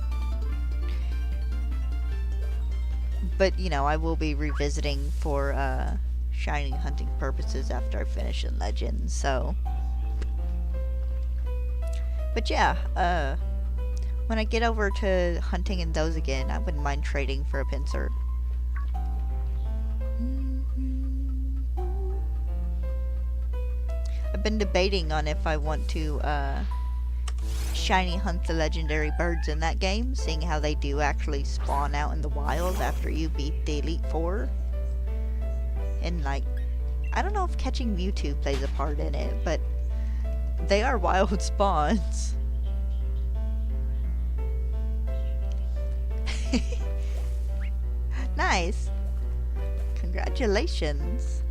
But, you know, I will be revisiting for shiny hunting purposes after I finish in Legends, so. But yeah, when I get over to hunting in those again, I wouldn't mind trading for a Pinsir. I've been debating on if I want to shiny hunt the legendary birds in that game, seeing how they do actually spawn out in the wild after you beat the Elite Four. And like, I don't know if catching Mewtwo plays a part in it, but they are wild spawns. Nice. Congratulations.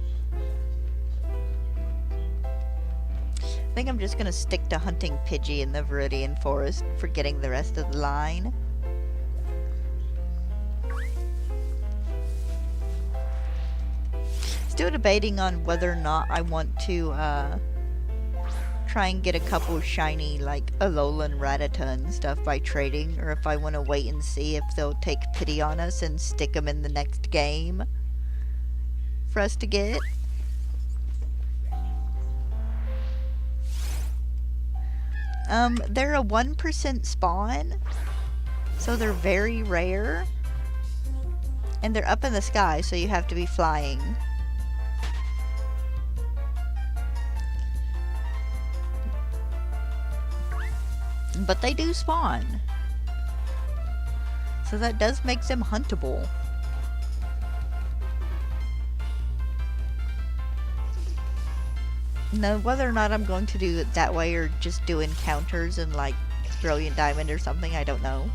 I think I'm just gonna stick to hunting Pidgey in the Viridian Forest, forgetting the rest of the line. Still debating on whether or not I want to try and get a couple shiny like Alolan Rattata and stuff by trading, or if I want to wait and see if they'll take pity on us and stick them in the next game for us to get. They're a 1% spawn, so they're very rare. And they're up in the sky, so you have to be flying. But they do spawn. So that does make them huntable. Now, whether or not I'm going to do it that way or just do encounters in like Brilliant Diamond or something, I don't know.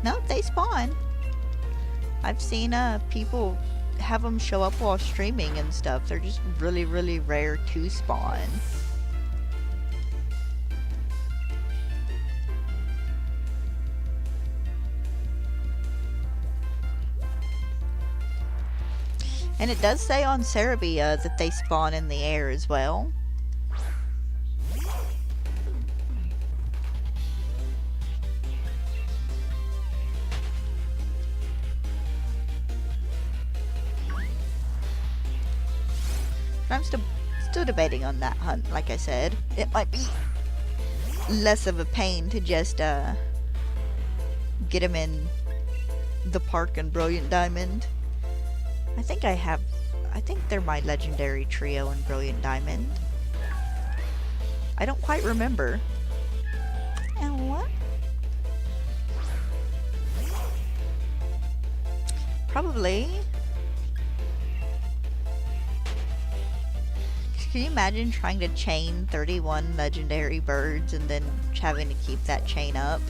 No, they spawn. I've seen people have them show up while streaming and stuff. They're just really, really rare to spawn. And it does say on Cerebi that they spawn in the air as well. But I'm still debating on that hunt, like I said. It might be less of a pain to just get them in the park and Brilliant Diamond. I think they're my legendary trio in Brilliant Diamond. I don't quite remember. And what? Probably. Can you imagine trying to chain 31 legendary birds and then having to keep that chain up?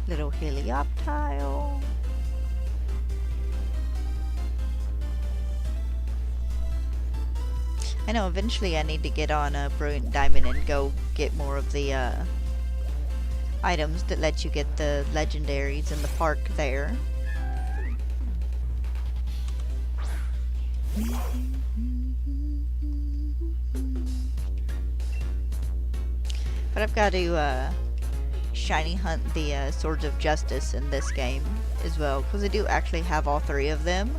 Little Helioptile. I know eventually I need to get on a Brilliant Diamond and go get more of the items that let you get the legendaries in the park there. But I've got to shiny hunt the Swords of Justice in this game as well, because I do actually have all three of them.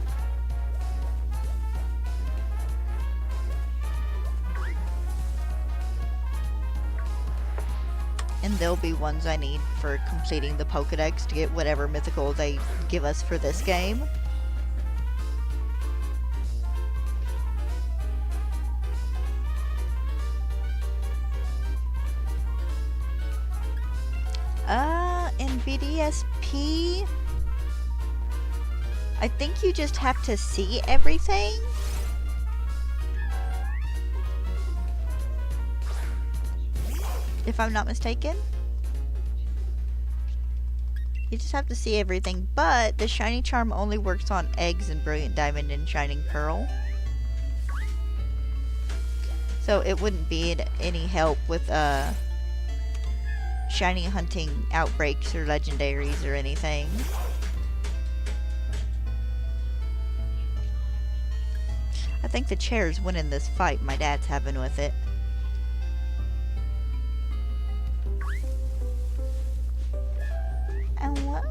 And they'll be ones I need for completing the Pokedex to get whatever mythical they give us for this game. In BDSP, I think you just have to see everything. If I'm not mistaken. You just have to see everything, but the Shiny Charm only works on eggs in Brilliant Diamond and Shining Pearl. So it wouldn't be any help with shiny hunting outbreaks or legendaries or anything. I think the chair's winning this fight my dad's having with it. And what?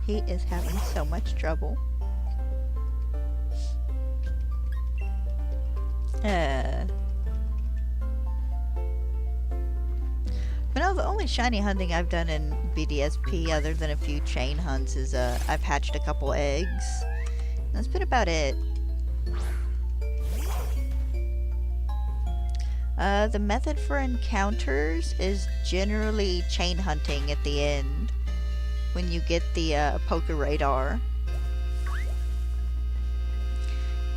He is having so much trouble. But no, the only shiny hunting I've done in BDSP, other than a few chain hunts, is I've hatched a couple eggs. That's been about it. The method for encounters is generally chain hunting at the end when you get the Poke Radar.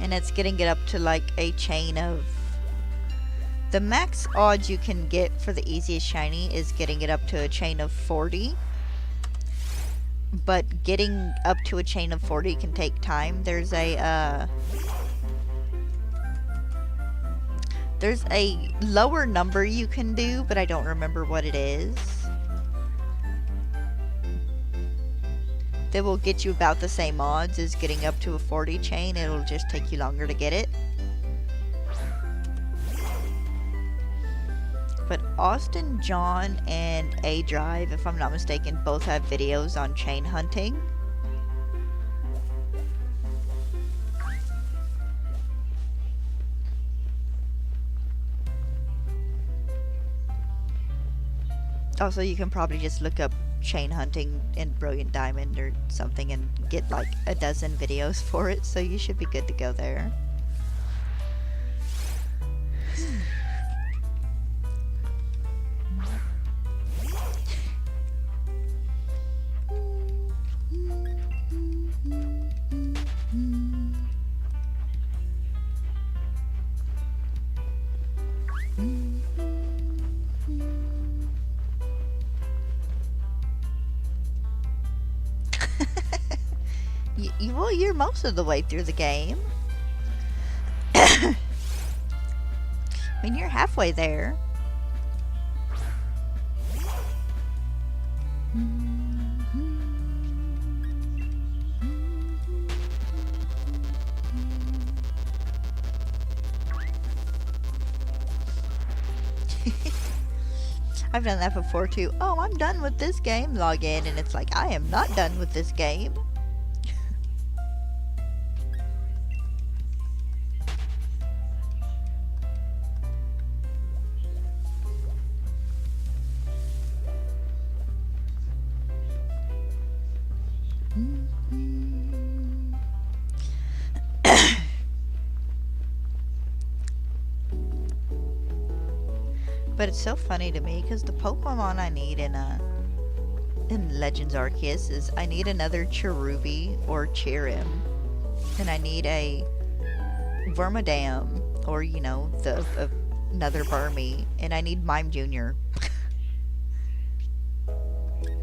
And it's getting it up to like a chain of... The max odds you can get for the easiest shiny is getting it up to a chain of 40. But getting up to a chain of 40 can take time. There's a lower number you can do, but I don't remember what it is. That will get you about the same odds as getting up to a 40 chain. It'll just take you longer to get it. But Austin, John, and A Drive, if I'm not mistaken, both have videos on chain hunting. Also, you can probably just look up chain hunting in Brilliant Diamond or something and get like a dozen videos for it, so you should be good to go there. Well, you're most of the way through the game. I mean, you're halfway there. I've done that before too. Oh, I'm done with this game. Log in, and it's like, I am not done with this game. But it's so funny to me because the Pokemon I need in Legends Arceus is I need another Cherubi or Cherim, and I need a Vermidam or another Burmy, and I need Mime Jr.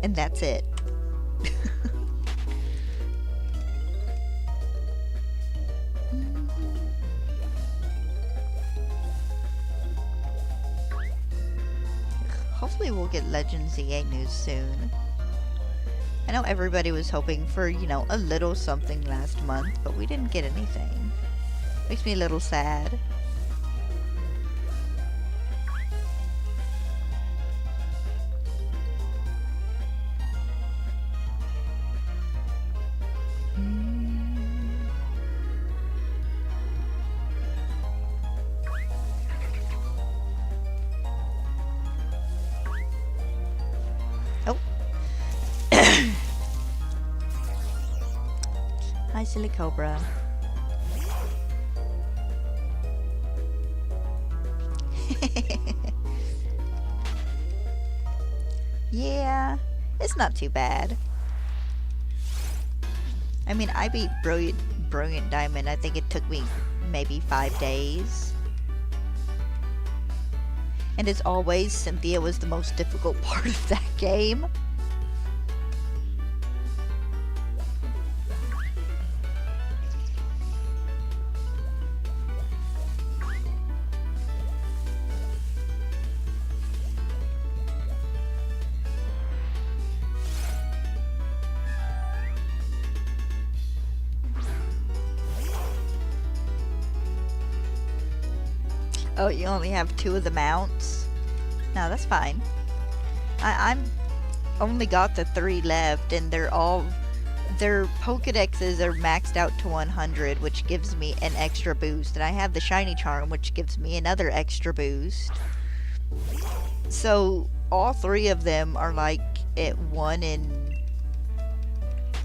And that's it. Hopefully we'll get Legends ZA news soon. I know everybody was hoping for, a little something last month, but we didn't get anything. Makes me a little sad. Hi, Silicobra. Yeah, it's not too bad. I mean, I beat Brilliant Diamond. I think it took me maybe 5 days. And as always, Cynthia was the most difficult part of that game. Oh, you only have 2 of the mounts? No, that's fine. I'm only got the 3 left, and their Pokedexes are maxed out to 100, which gives me an extra boost. And I have the Shiny Charm, which gives me another extra boost. So, all 3 of them are like at 1 in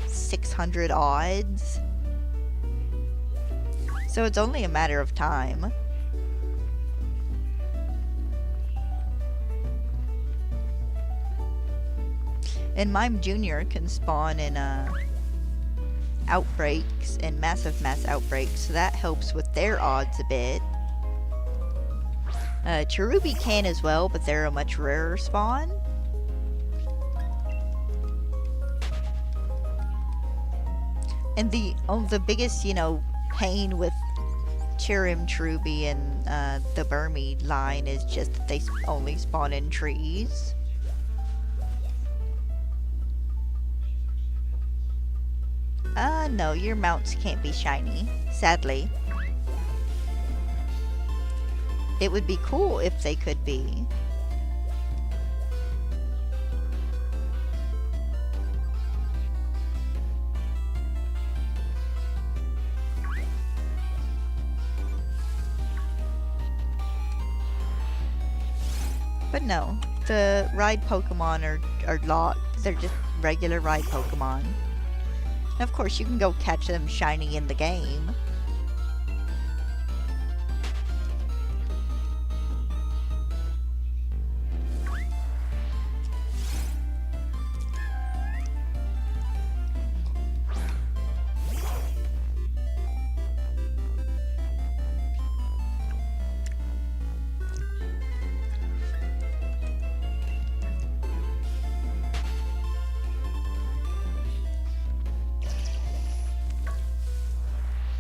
600 odds. So it's only a matter of time. And Mime Jr. can spawn in outbreaks and massive mass outbreaks, so that helps with their odds a bit. Cherubi can as well, but they're a much rarer spawn. And the biggest, pain with Cherim, Cherubi, and the Burmy line is just that they only spawn in trees. No, your mounts can't be shiny, sadly. It would be cool if they could be. But no, the ride Pokemon are locked. They're just regular ride Pokemon. And of course, you can go catch them shiny in the game.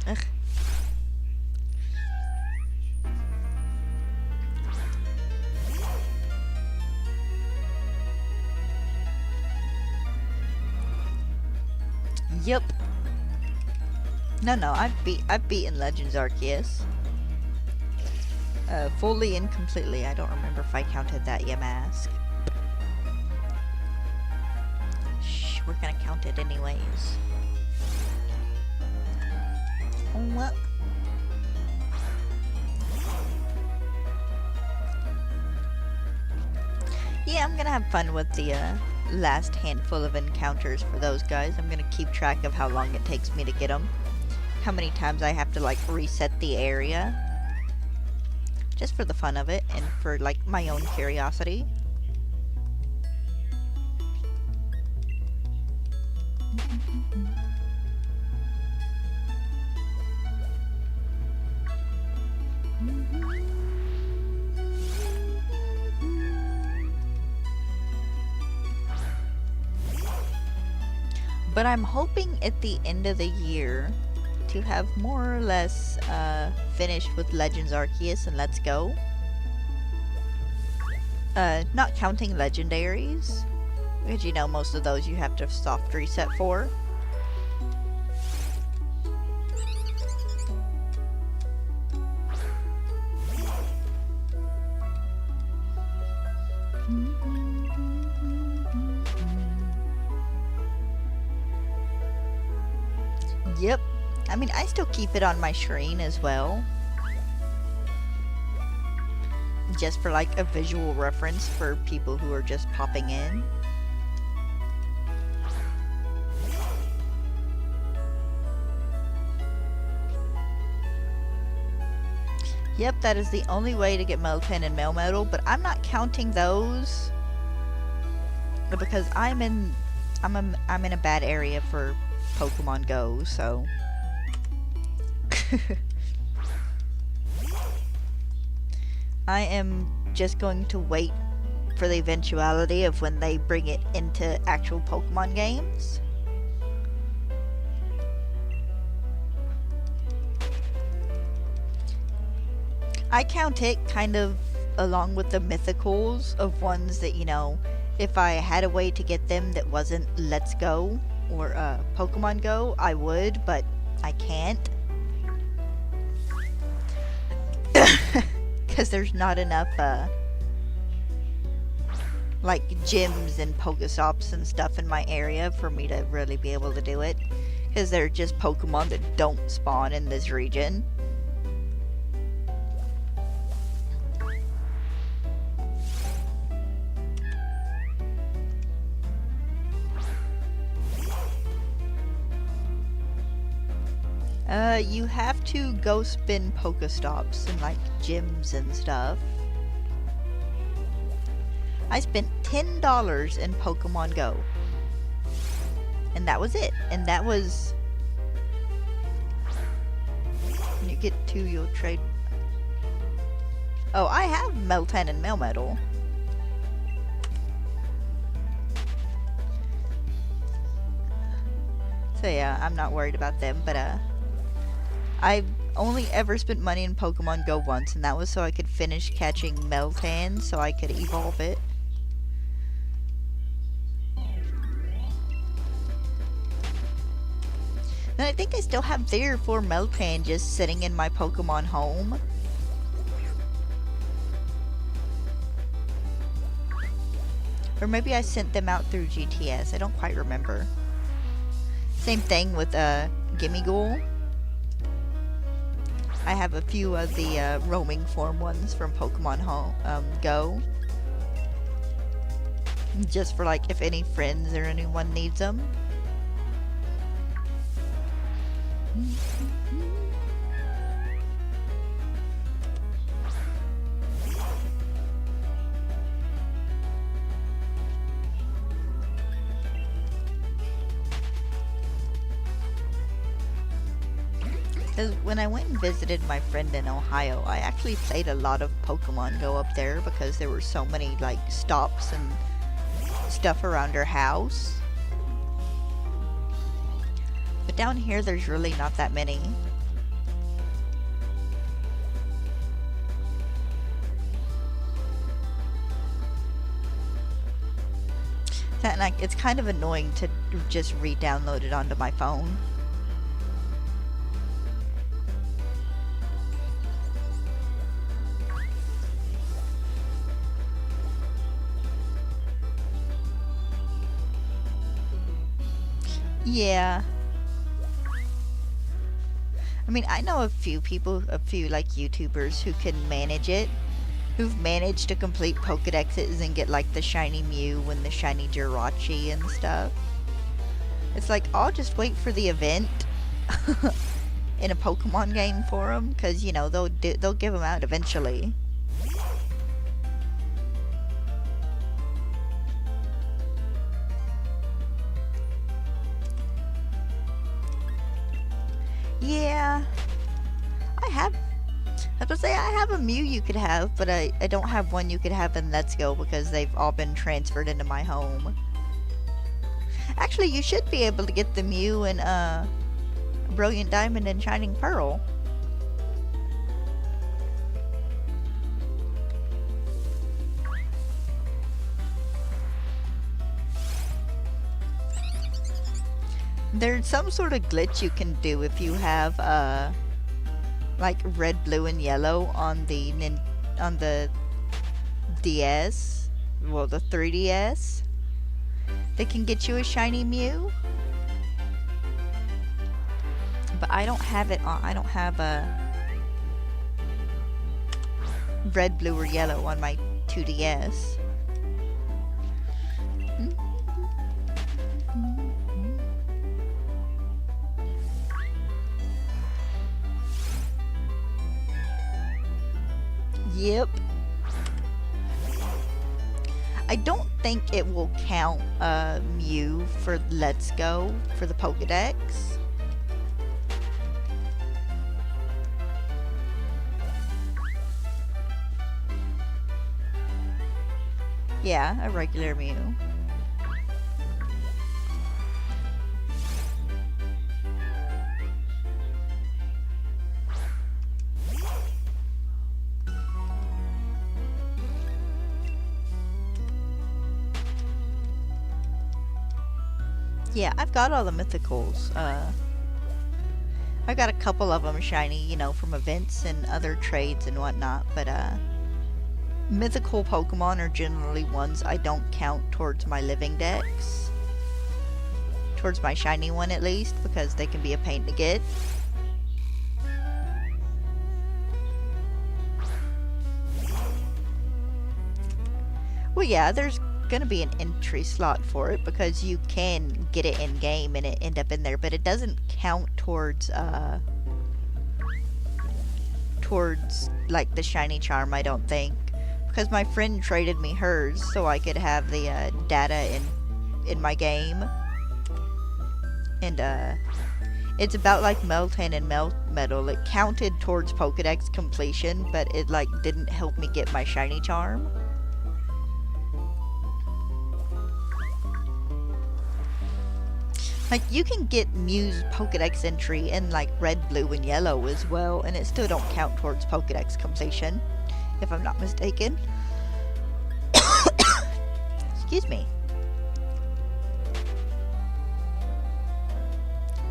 Ugh. Yep. No, I've beaten Legends Arceus. Fully and completely. I don't remember if I counted that Yamask. Shh, we're gonna count it anyways. What? Yeah, I'm gonna have fun with the last handful of encounters for those guys. I'm gonna keep track of how long it takes me to get them. How many times I have to like reset the area. Just for the fun of it and for like my own curiosity. But I'm hoping at the end of the year to have more or less finished with Legends Arceus and Let's Go. Not counting legendaries, because you know most of those you have to soft reset for. Yep. I mean, I still keep it on my screen as well. Just for like a visual reference for people who are just popping in. Yep, that is the only way to get Meltan and Melmetal, but I'm not counting those because I'm in a bad area for Pokemon Go, so I am just going to wait for the eventuality of when they bring it into actual Pokemon games. I count it kind of along with the mythicals of ones that, you know, if I had a way to get them that wasn't Let's Go or Pokemon Go, I would, but I can't. Because there's not enough, like, gyms and Pokestops and stuff in my area for me to really be able to do it. Because they're just Pokemon that don't spawn in this region. You have to go spin Pokestops and like gyms and stuff. I spent $10 in Pokemon Go. And that was it. And that was... When you get 2, you'll trade... Oh, I have Meltan and Melmetal. So yeah, I'm not worried about them, but I've only ever spent money in Pokemon Go once, and that was so I could finish catching Meltan so I could evolve it. And I think I still have 3 or 4 Meltan just sitting in my Pokemon home. Or maybe I sent them out through GTS, I don't quite remember. Same thing with Gimmighoul. I have a few of the roaming form ones from Pokemon Go. just for like if any friends or anyone needs them. Because when I went and visited my friend in Ohio, I actually played a lot of Pokemon Go up there because there were so many like stops and stuff around her house. But down here there's really not that many. And like, it's kind of annoying to just re-download it onto my phone. Yeah. I mean, I know a few people, a few like YouTubers who can manage it, who've managed to complete Pokedexes and get like the shiny Mew and the shiny Jirachi and stuff. It's like, I'll just wait for the event in a Pokemon game for them, because, you know, they'll give them out eventually. Yeah, I have to say I have a Mew you could have, but I don't have one you could have in Let's Go because they've all been transferred into my home. Actually, you should be able to get the Mew in Brilliant Diamond and Shining Pearl. There's some sort of glitch you can do if you have like red, blue, and yellow on the DS, well, the 3DS. They can get you a shiny Mew, but I don't have it on. I don't have a red, blue, or yellow on my 2DS. Yep. I don't think it will count Mew for Let's Go for the Pokedex. Yeah, a regular Mew. Yeah, I've got all the mythicals. I got a couple of them shiny, you know, from events and other trades and whatnot, but mythical Pokemon are generally ones I don't count towards my living dex. Towards my shiny one at least, because they can be a pain to get. Well, yeah, there's gonna be an entry slot for it because you can get it in game and it end up in there, but it doesn't count towards like the shiny charm, I don't think, because my friend traded me hers so I could have the data in my game, and it's about like Meltan and Metal. It counted towards Pokedex completion, but it like didn't help me get my shiny charm. Like, you can get Mew's Pokedex entry in, like, red, blue, and yellow as well, and it still don't count towards Pokedex completion, if I'm not mistaken. Excuse me.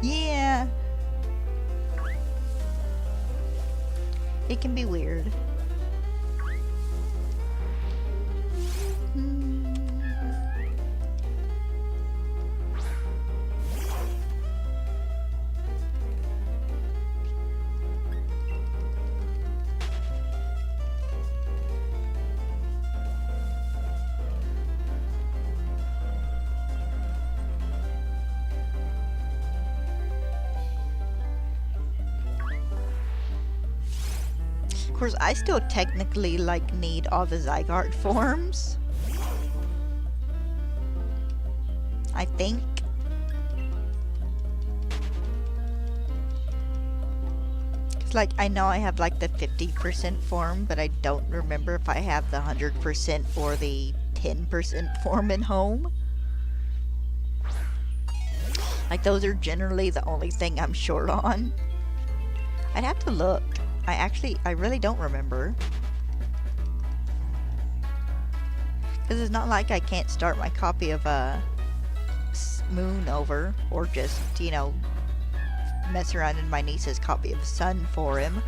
Yeah. It can be weird. Of course, I still technically, like, need all the Zygarde forms. I think. Cause, like, I know I have, like, the 50% form, but I don't remember if I have the 100% or the 10% form in home. Like, those are generally the only thing I'm short on. I'd have to look. I really don't remember. Because it's not like I can't start my copy of Moon over, or just, you know, mess around in my niece's copy of Sun for him.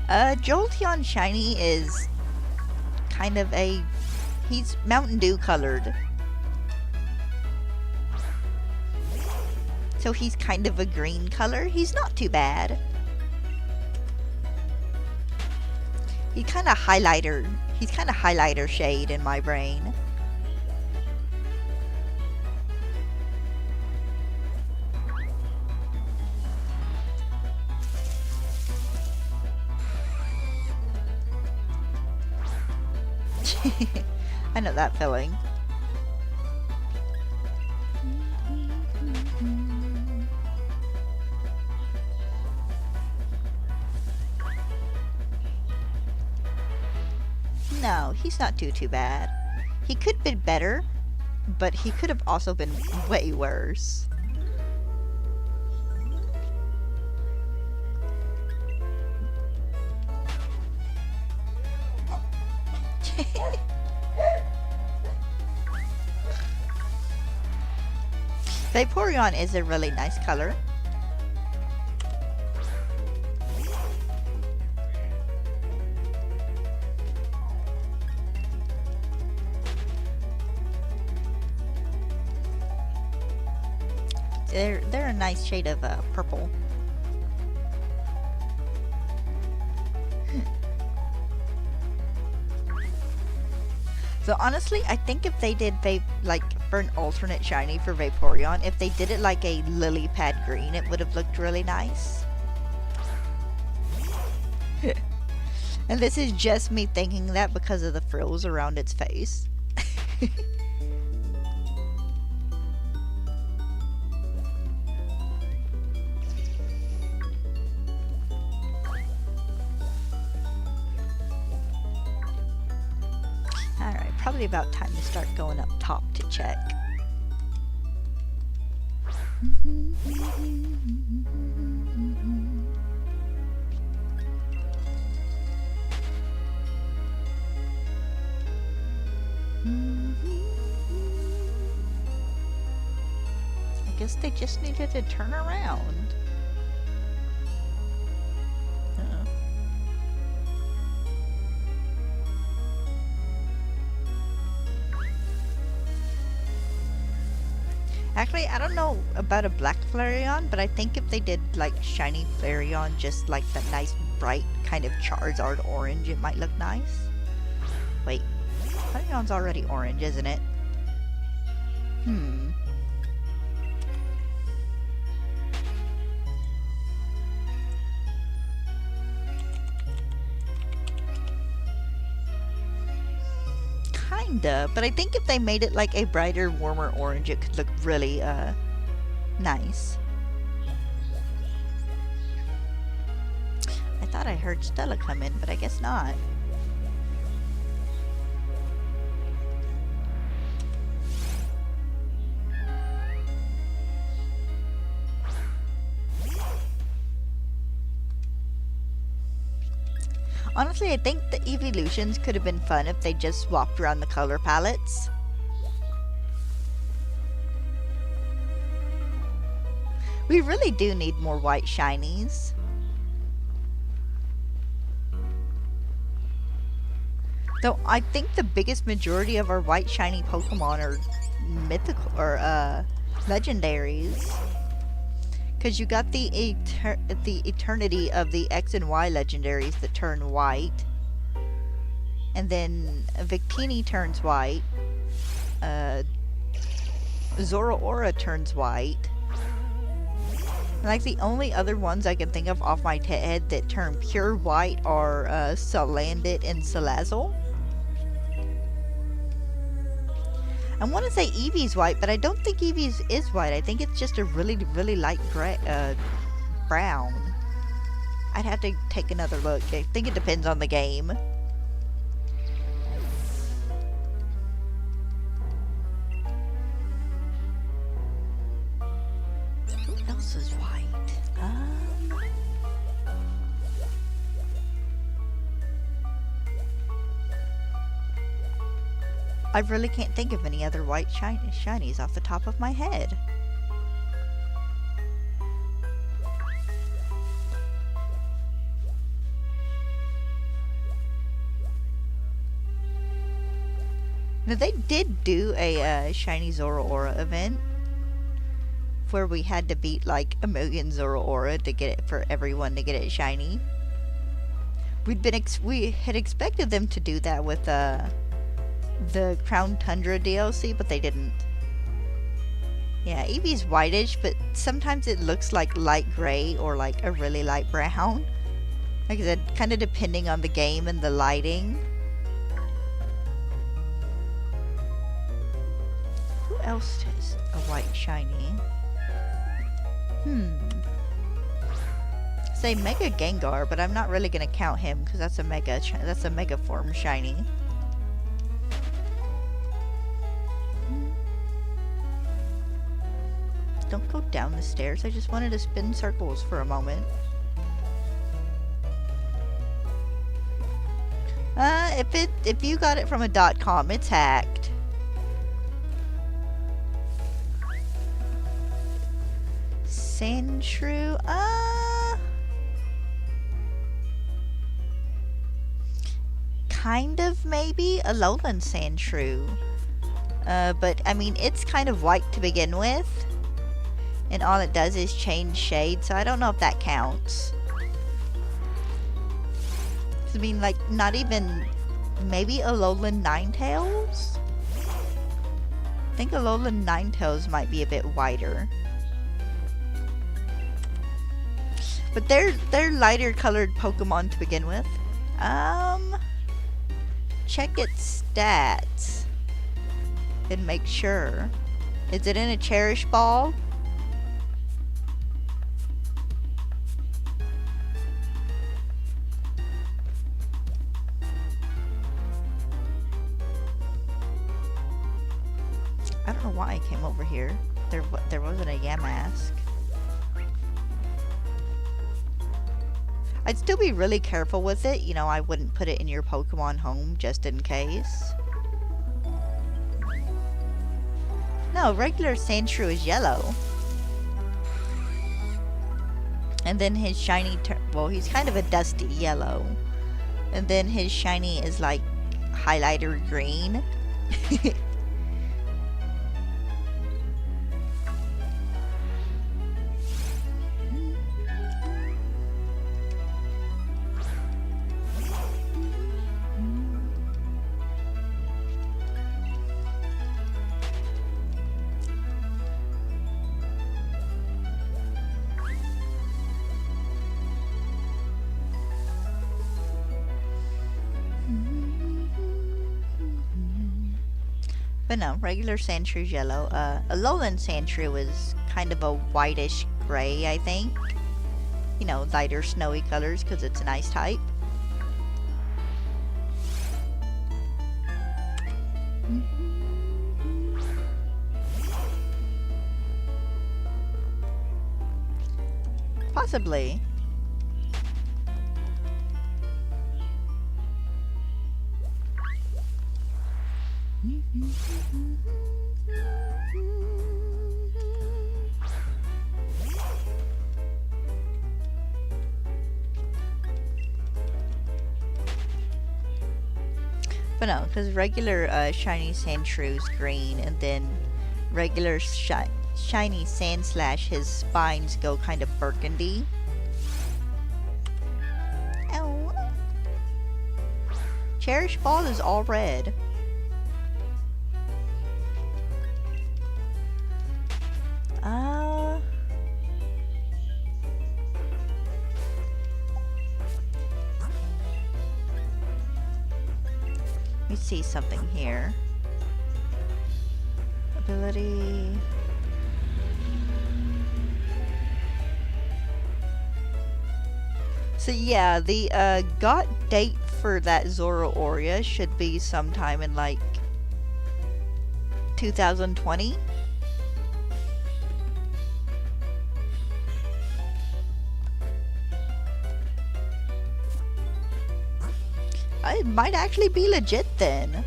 Jolteon Shiny is kind of he's Mountain Dew colored. So he's kind of a green color. He's not too bad. He's kind of highlighter shade in my brain. I know that feeling. No, he's not too bad. He could have been better, but he could have also been way worse. Vaporeon is a really nice color. They're a nice shade of purple. So honestly, I think if they did like for an alternate shiny for Vaporeon, if they did it like a lily pad green, it would have looked really nice. And this is just me thinking that because of the frills around its face. Alright, probably about time to start going up top to check. I guess they just needed to turn around. Actually, I don't know about a black Flareon, but I think if they did like shiny Flareon, just like the nice bright kind of Charizard orange, it might look nice. Wait, Flareon's already orange, isn't it? Kinda, but I think if they made it like a brighter, warmer orange, it could look really, nice. I thought I heard Stella come in, but I guess not. Honestly, I think the evolutions could have been fun if they just swapped around the color palettes. We really do need more white shinies. Though I think the biggest majority of our white shiny Pokemon are mythical or legendaries. Because you got the eternity of the X and Y legendaries that turn white. And then Victini turns white. Zoroark turns white. Like the only other ones I can think of off my head that turn pure white are Salandit and Salazzle. I want to say Eevee's white, but I don't think Eevee's is white. I think it's just a really, really light gray, brown. I'd have to take another look. I think it depends on the game. Who else is white? I really can't think of any other white shinies off the top of my head. Now they did do a shiny Zoroark event where we had to beat like 1,000,000 Zoroark to get it for everyone to get it shiny. We had expected them to do that with the Crown Tundra DLC, but they didn't. Yeah, Eevee's whitish, but sometimes it looks like light gray or like a really light brown. Like I said, kind of depending on the game and the lighting. Who else has a white shiny? Say Mega Gengar, but I'm not really gonna count him because that's a mega form shiny. Don't go down the stairs. I just wanted to spin circles for a moment. If you got it from a .com, it's hacked. Sandshrew, kind of maybe a Alolan Sandshrew. But I mean, it's kind of white to begin with. And all it does is change shade, so I don't know if that counts. I mean, like, not even... Maybe Alolan Ninetales? I think Alolan Ninetales might be a bit whiter. But they're lighter colored Pokemon to begin with. Check its stats. And make sure. Is it in a Cherish Ball? I don't know why I came over here. There wasn't a Yamask. I'd still be really careful with it. You know, I wouldn't put it in your Pokemon home just in case. No, regular Sandshrew is yellow. And then his shiny, well, he's kind of a dusty yellow. And then his shiny is like highlighter green. But no, regular Sandshrew yellow. Alolan Sandshrew is kind of a whitish gray, I think. You know, lighter snowy colors because it's an ice type. Possibly. But no, because regular shiny Sandshrews green, and then regular shiny Sandslash, his spines go kind of burgundy. Ow. Cherish Ball is all red. see something here. Ability. So yeah, the got date for that Zoroark should be sometime in like 2020. It might actually be legit then.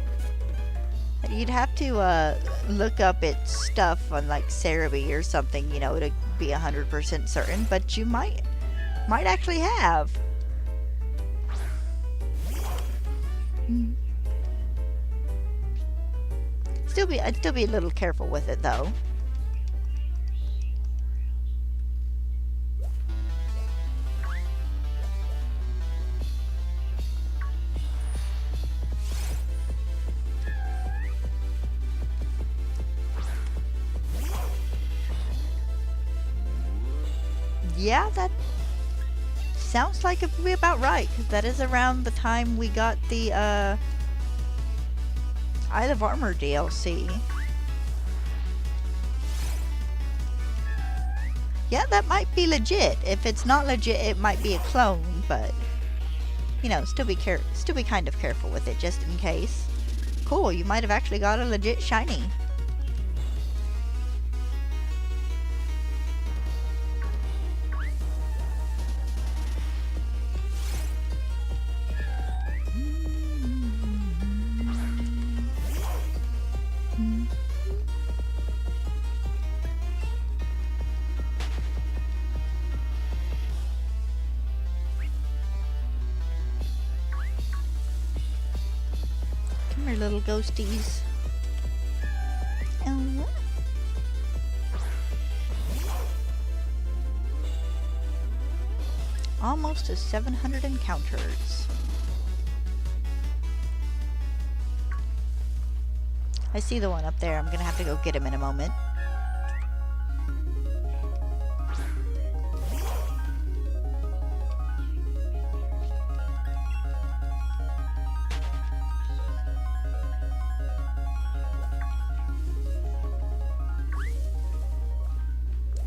You'd have to look up its stuff on like Cerebi or something, you know, to be 100% certain, but you might actually have. I'd still be a little careful with it though. Yeah, that sounds like it would be about right, because that is around the time we got the Isle of Armor DLC. Yeah, that might be legit. If it's not legit, it might be a clone, but you know, still be kind of careful with it just in case. Cool, you might have actually got a legit shiny. Come here, little ghosties. Oh. Almost to 700 encounters. I see the one up there. I'm gonna have to go get him in a moment.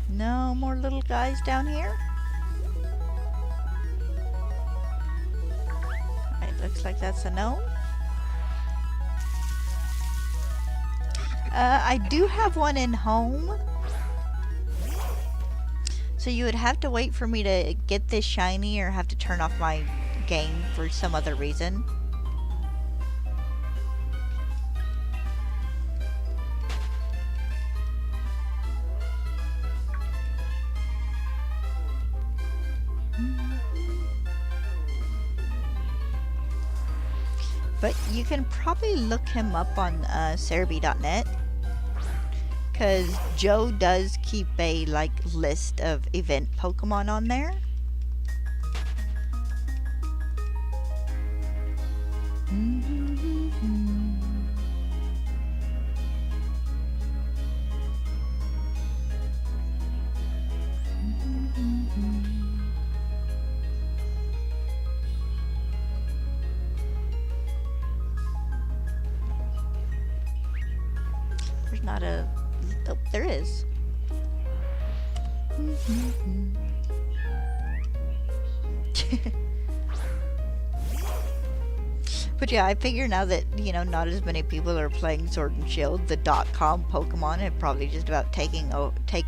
No more little guys down here? Alright, looks like that's a no. I do have one in home. So you would have to wait for me to get this shiny or have to turn off my game for some other reason. But you can probably look him up on Cerebi.net, because Joe does keep a like list of event Pokemon on there. There's not a... Oh, there is. But yeah, I figure now that, you know, not as many people are playing Sword and Shield, the .com Pokemon have probably just about taken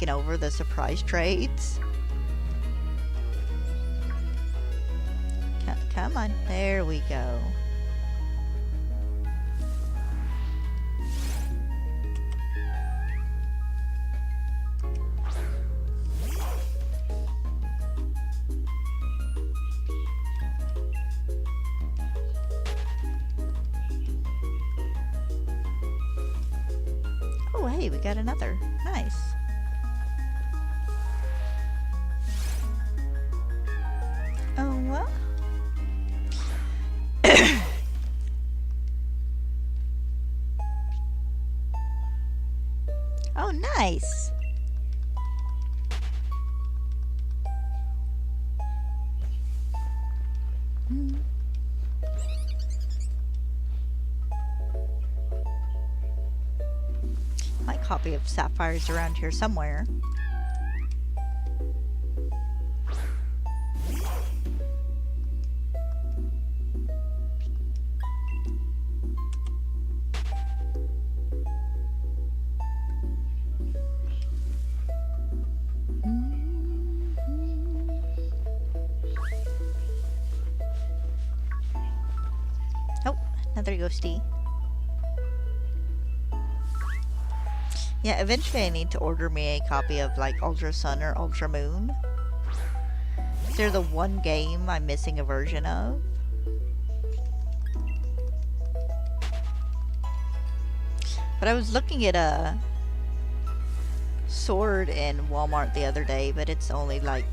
over the surprise trades. Come on, there we go. Oh, hey, we got another. Nice. Oh, well. Oh, nice. My copy of Sapphire's around here somewhere. Oh, another ghosty. Yeah, eventually I need to order me a copy of like Ultra Sun or Ultra Moon. They're the one game I'm missing a version of. But I was looking at a Sword in Walmart the other day, but it's only like,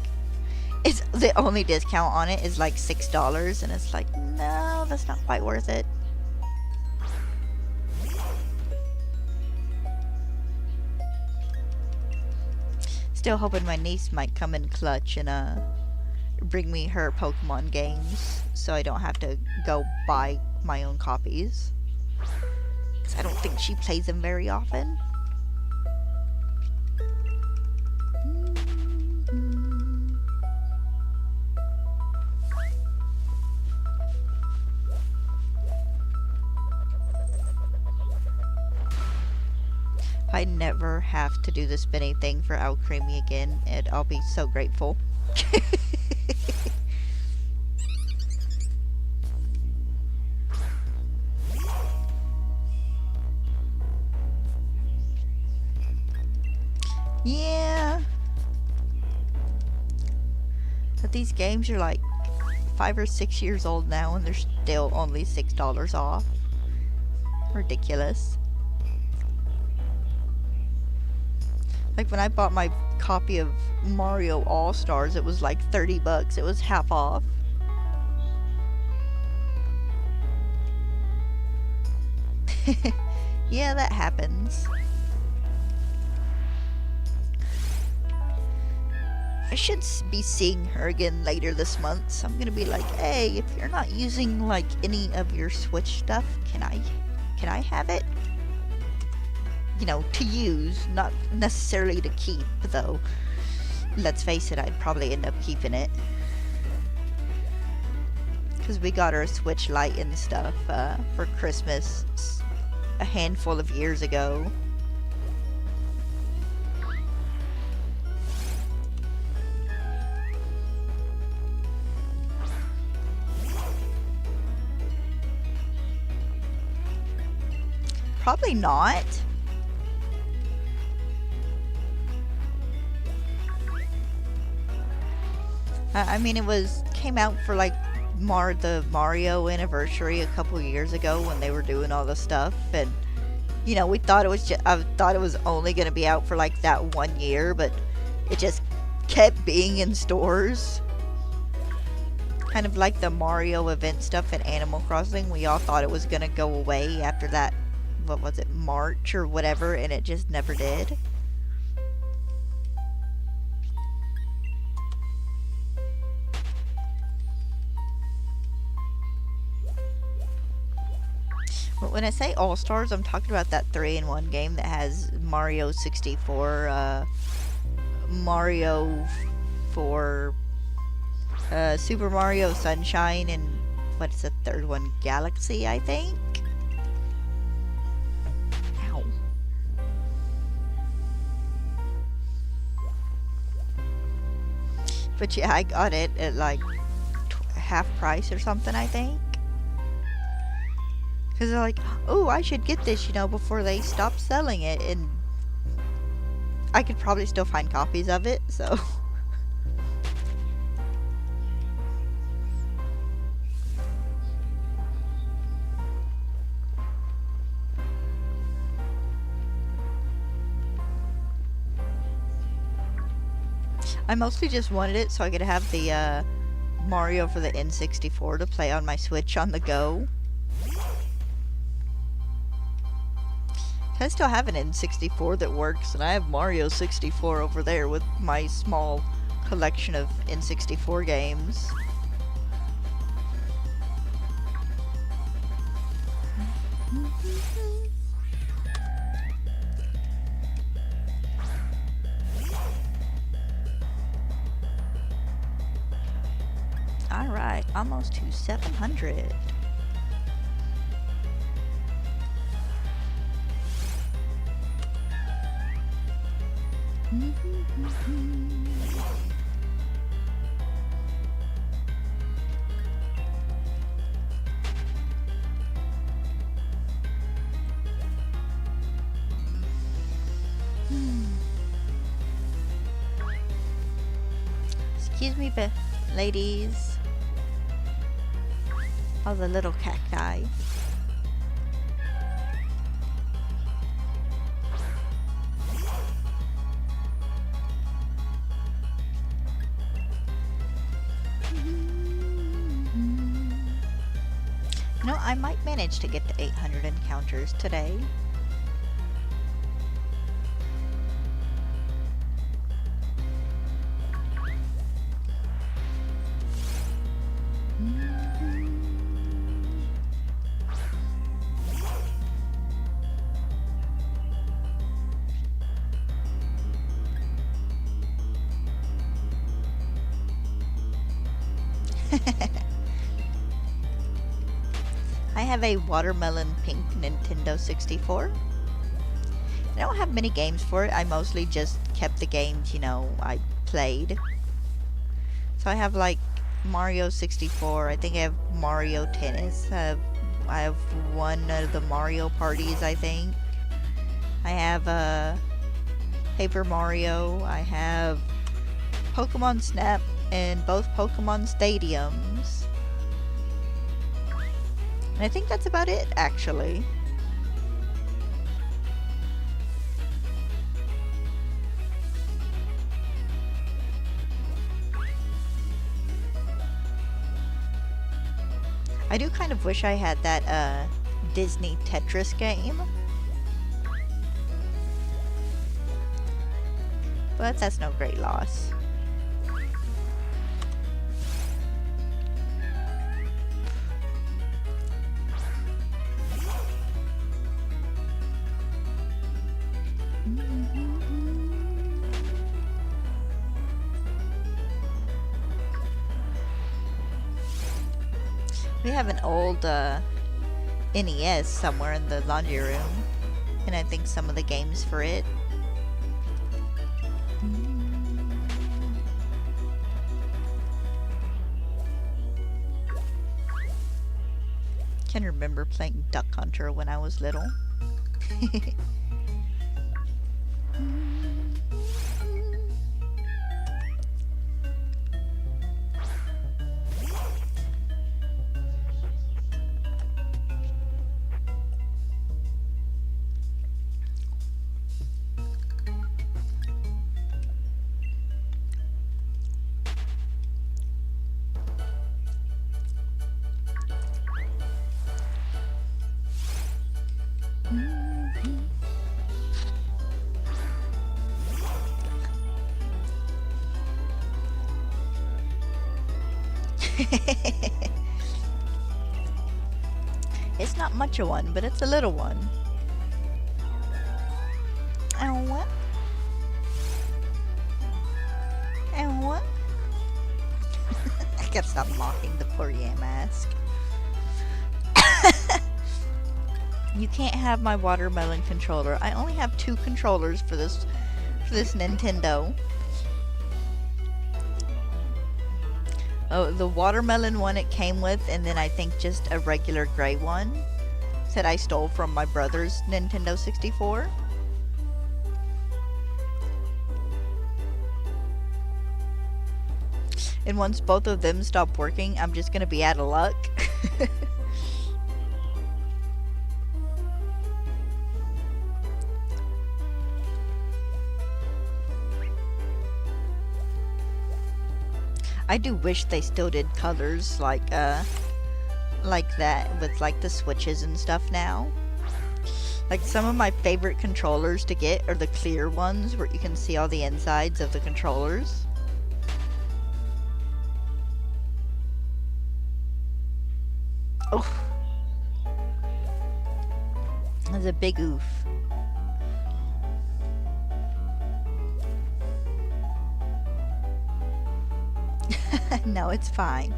it's the only discount on it is like $6, and it's like, no, that's not quite worth it. Still hoping my niece might come in clutch and bring me her Pokemon games so I don't have to go buy my own copies. 'Cause I don't think she plays them very often. If I never have to do the spinning thing for Alcremie again, I'll be so grateful. Yeah. But these games are like 5 or 6 years old now and they're still only $6 off. Ridiculous. Like when I bought my copy of Mario All-Stars, it was like 30 bucks. It was half off. Yeah, that happens. I should be seeing her again later this month, so I'm gonna be like, hey, if you're not using like any of your Switch stuff, can I have it? You know, to use, not necessarily to keep, though. Let's face it, I'd probably end up keeping it. Because we got her a Switch Lite and stuff for Christmas a handful of years ago. Probably not. I mean, came out for like the Mario anniversary a couple years ago when they were doing all the stuff, and you know, I thought it was only going to be out for like that 1 year, but it just kept being in stores. Kind of like the Mario event stuff in Animal Crossing. We all thought it was going to go away after that, what was it, March or whatever, and it just never did. But when I say All-Stars, I'm talking about that 3-in-1 game that has Mario 64, Mario for Super Mario Sunshine, and what's the third one? Galaxy, I think? Ow. But yeah, I got it at like half price or something, I think. Because they're like, oh, I should get this, you know, before they stop selling it. And I could probably still find copies of it, so. I mostly just wanted it so I could have the Mario for the N64 to play on my Switch on the go. I still have an N64 that works, and I have Mario 64 over there with my small collection of N64 games. Alright, almost to 700. Excuse me, ladies. All the little cacti. You know, I might manage to get to 800 encounters today. I have a watermelon pink Nintendo 64. I don't have many games for it. I mostly just kept the games, you know, I played. So I have like Mario 64. I think I have Mario Tennis. I have one of the Mario parties, I think. I have Paper Mario. I have Pokemon Snap and both Pokemon Stadiums. And I think that's about it, actually. I do kind of wish I had that Disney Tetris game. But that's no great loss. We have an old NES somewhere in the laundry room, and I think some of the games for it. Can remember playing Duck Hunter when I was little. It's not much of one, but it's a little one. And what? And what? I gotta stop mocking the poor Yamask. You can't have my watermelon controller. I only have 2 controllers for this Nintendo. Oh, the watermelon one it came with, and then I think just a regular gray one that I stole from my brother's Nintendo 64. And once both of them stop working, I'm just gonna be out of luck. I do wish they still did colors like that with like the switches and stuff now. Like some of my favorite controllers to get are the clear ones where you can see all the insides of the controllers. Oh, that's a big oof. No, it's fine.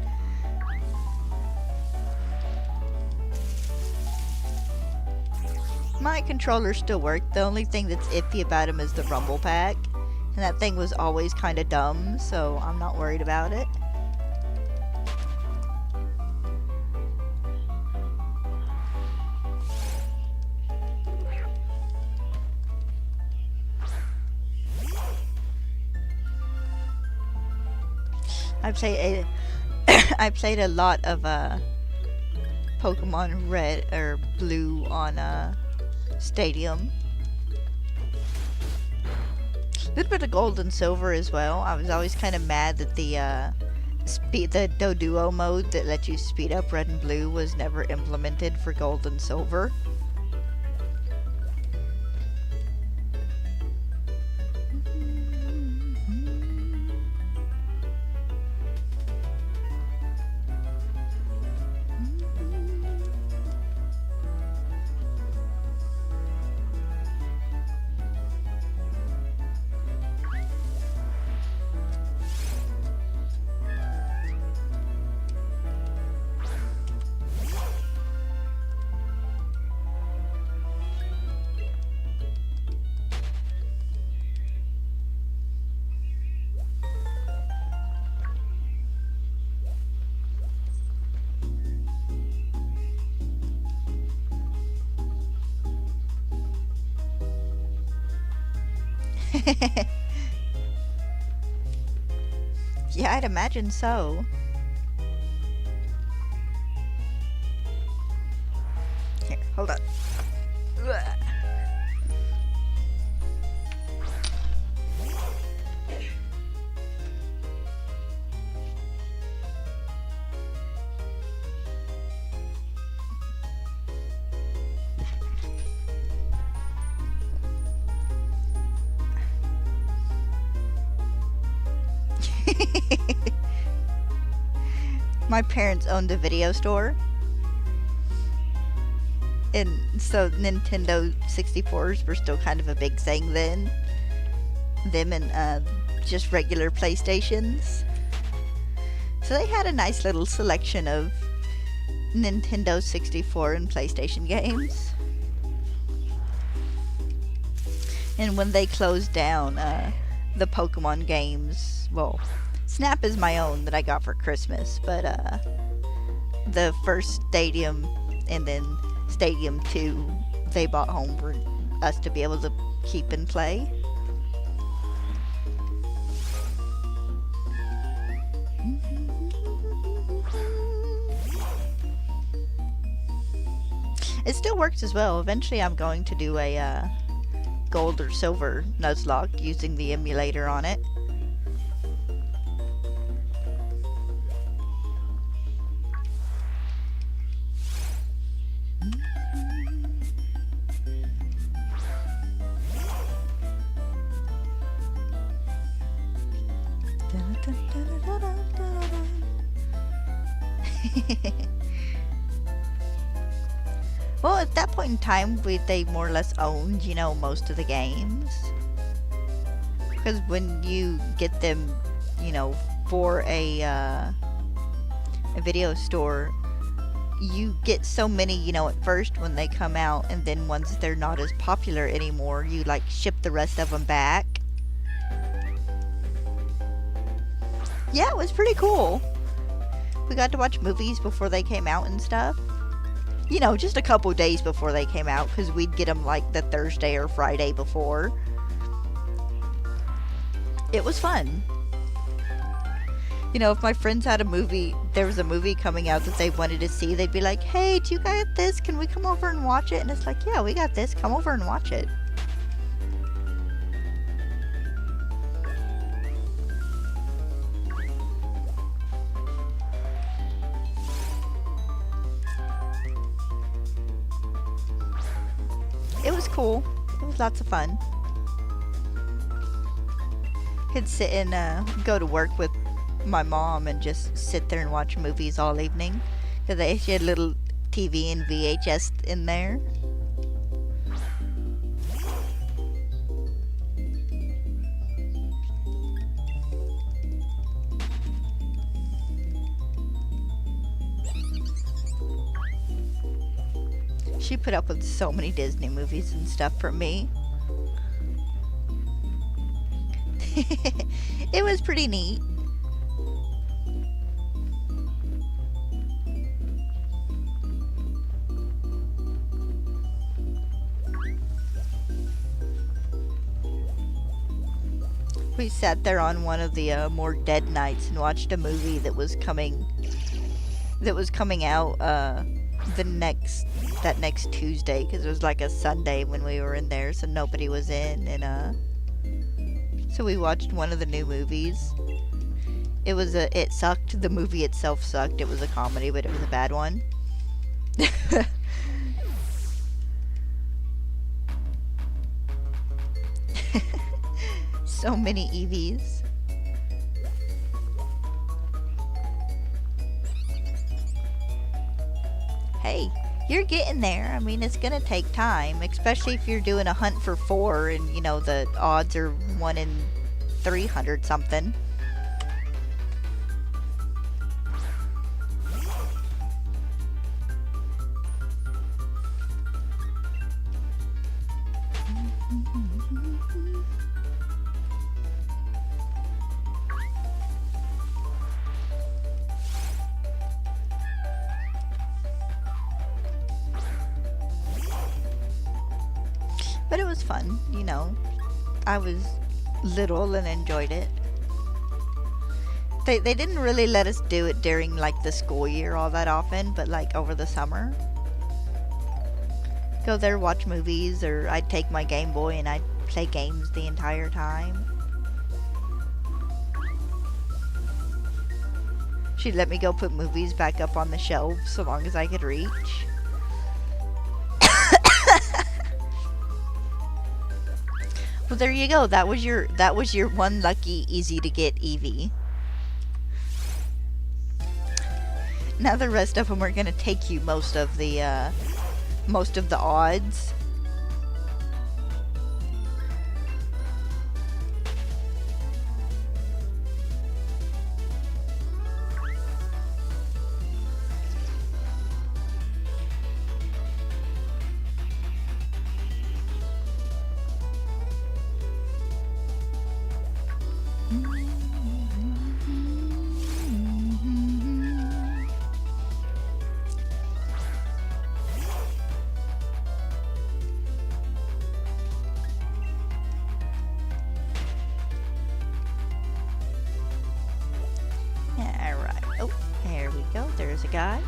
My controller still worked. The only thing that's iffy about him is the rumble pack. And that thing was always kind of dumb, so I'm not worried about it. I played a lot of Pokemon Red or Blue on Stadium. A little bit of Gold and Silver as well. I was always kind of mad that the Doduo mode that let you speed up Red and Blue was never implemented for Gold and Silver. Yeah, I'd imagine so. Here, hold on. My parents owned a video store, and so Nintendo 64s were still kind of a big thing then. Them and just regular PlayStations. So they had a nice little selection of Nintendo 64 and PlayStation games. And when they closed down the Pokemon games, well, Snap is my own that I got for Christmas, but the first Stadium and then Stadium 2 they bought home for us to be able to keep and play. It still works as well. Eventually I'm going to do a Gold or Silver Nuzlocke using the emulator on it. Well, at that point in time, they more or less owned, you know, most of the games. Because when you get them, you know, for a video store, you get so many, you know, at first when they come out, and then once they're not as popular anymore, you like ship the rest of them back. Yeah, it was pretty cool. We got to watch movies before they came out and stuff. You know, just a couple days before they came out, because we'd get them like the Thursday or Friday before. It was fun. You know, if my friends had a movie, there was a movie coming out that they wanted to see, they'd be like, hey, do you got this? Can we come over and watch it? And it's like, yeah, we got this. Come over and watch it. It was cool. It was lots of fun. Could sit and go to work with my mom and just sit there and watch movies all evening. Because she had a little TV and VHS in there. She put up with so many Disney movies and stuff for me. It was pretty neat. We sat there on one of the more dead nights and watched a movie that was coming out that next Tuesday, because it was like a Sunday when we were in there, so nobody was in, and so we watched one of the new movies. It sucked. The movie itself sucked. It was a comedy, but it was a bad one. So many EVs. Hey, you're getting there. I mean, it's gonna take time, especially if you're doing a hunt for 4 and, you know, the odds are 1 in 300 something. But it was fun, you know. I was little and enjoyed it. They didn't really let us do it during like the school year all that often, but like over the summer. Go there, watch movies, or I'd take my Game Boy and I'd play games the entire time. She'd let me go put movies back up on the shelf so long as I could reach. Well, there you go. That was your one lucky, easy to get Eevee. Now the rest of them are gonna take you most of the odds. Alright. Oh, there we go. There's a guy.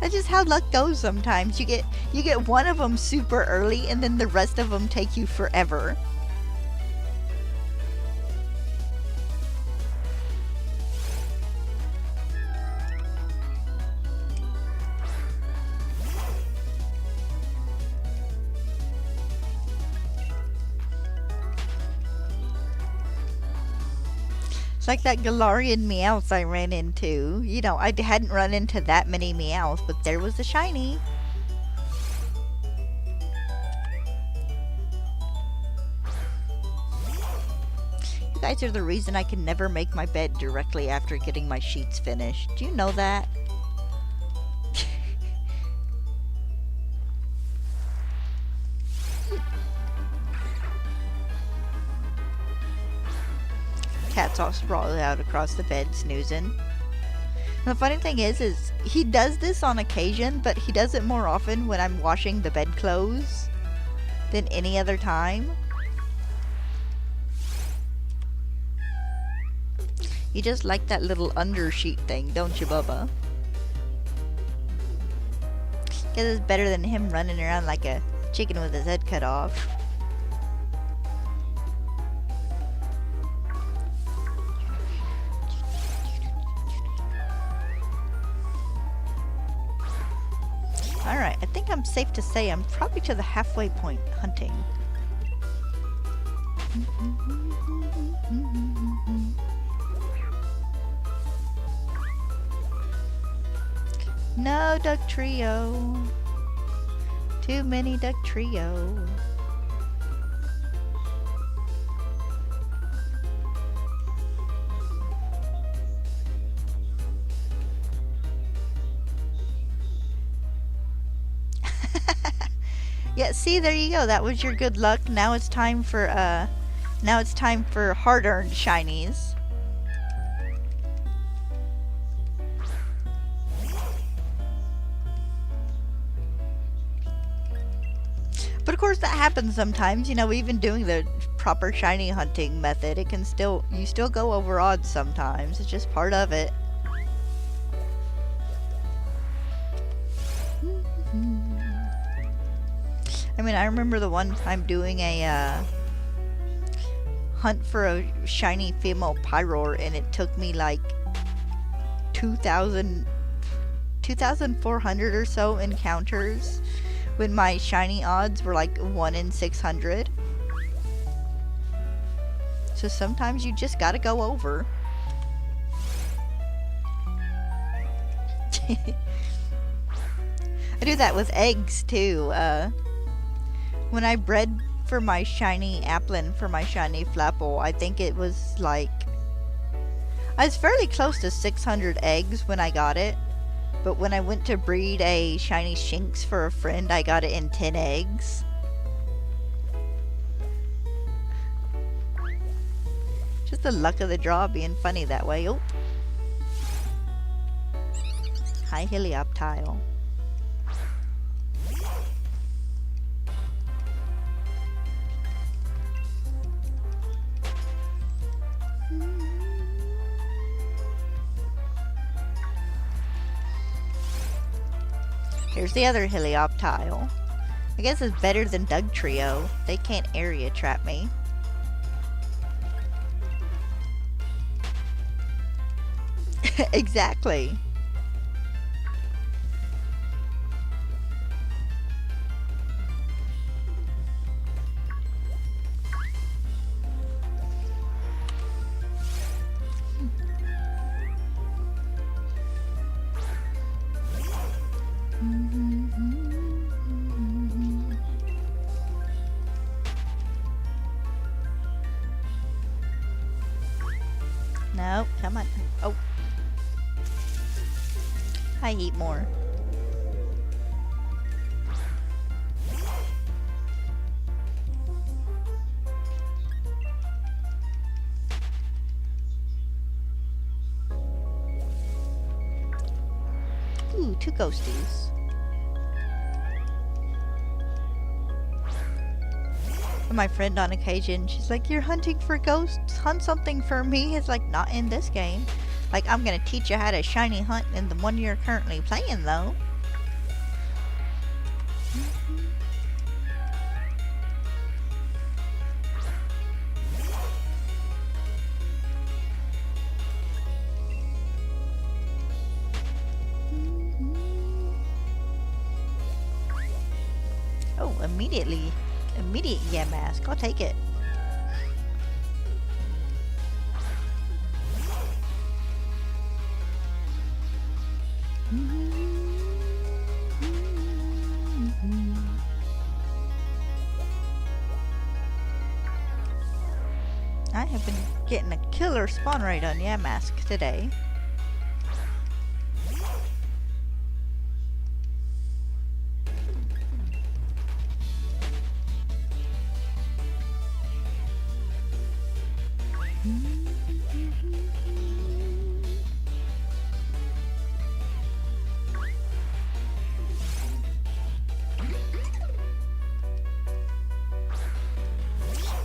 That's just how luck goes sometimes. You get one of them super early and then the rest of them take you forever. It's like that Galarian Meowth I ran into. You know, I hadn't run into that many Meowths, but there was a shiny. You guys are the reason I can never make my bed directly after getting my sheets finished. Do you know that? Cat's all sprawled out across the bed, snoozing. And the funny thing is he does this on occasion, but he does it more often when I'm washing the bedclothes than any other time. You just like that little undersheet thing, don't you, Bubba? Guess it's better than him running around like a chicken with his head cut off. Alright, I think I'm safe to say I'm probably to the halfway point hunting. No duck trio. Too many duck trio. Yeah, see, there you go. That was your good luck. Now it's time for hard-earned shinies. But of course that happens sometimes, you know, even doing the proper shiny hunting method, you still go over odds sometimes. It's just part of it. I mean, I remember the one time doing a hunt for a shiny female Pyroar, and it took me like 2,400 or so encounters when my shiny odds were like 1 in 600. So sometimes you just gotta go over. I do that with eggs too. When I bred for my shiny Applin, for my shiny Flapple, I think it was like... I was fairly close to 600 eggs when I got it. But when I went to breed a shiny Shinx for a friend, I got it in 10 eggs. Just the luck of the draw being funny that way. Oh. Hi, Helioptile. Here's the other Helioptile. I guess it's better than Dugtrio. They can't area trap me. Exactly. No, come on. Oh. I eat more. Ooh, 2 ghosties. And my friend on occasion, she's like, "You're hunting for ghosts? Hunt something for me." It's like, not in this game. Like, I'm gonna teach you how to shiny hunt in the one you're currently playing, though. Oh, immediate Yamask. I'll take it. I have been getting a killer spawn rate on Yamask today.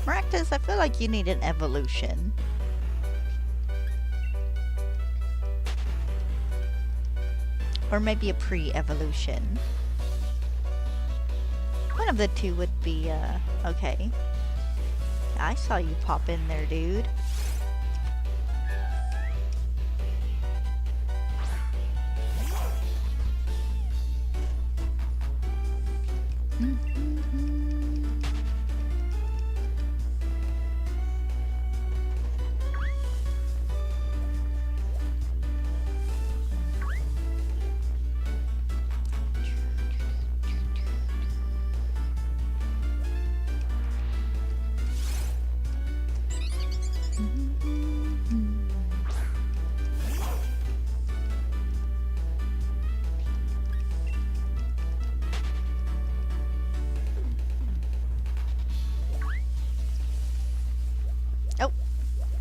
Maractus, I feel like you need an evolution. Or maybe a pre-evolution. One of the two would be, okay. I saw you pop in there, dude.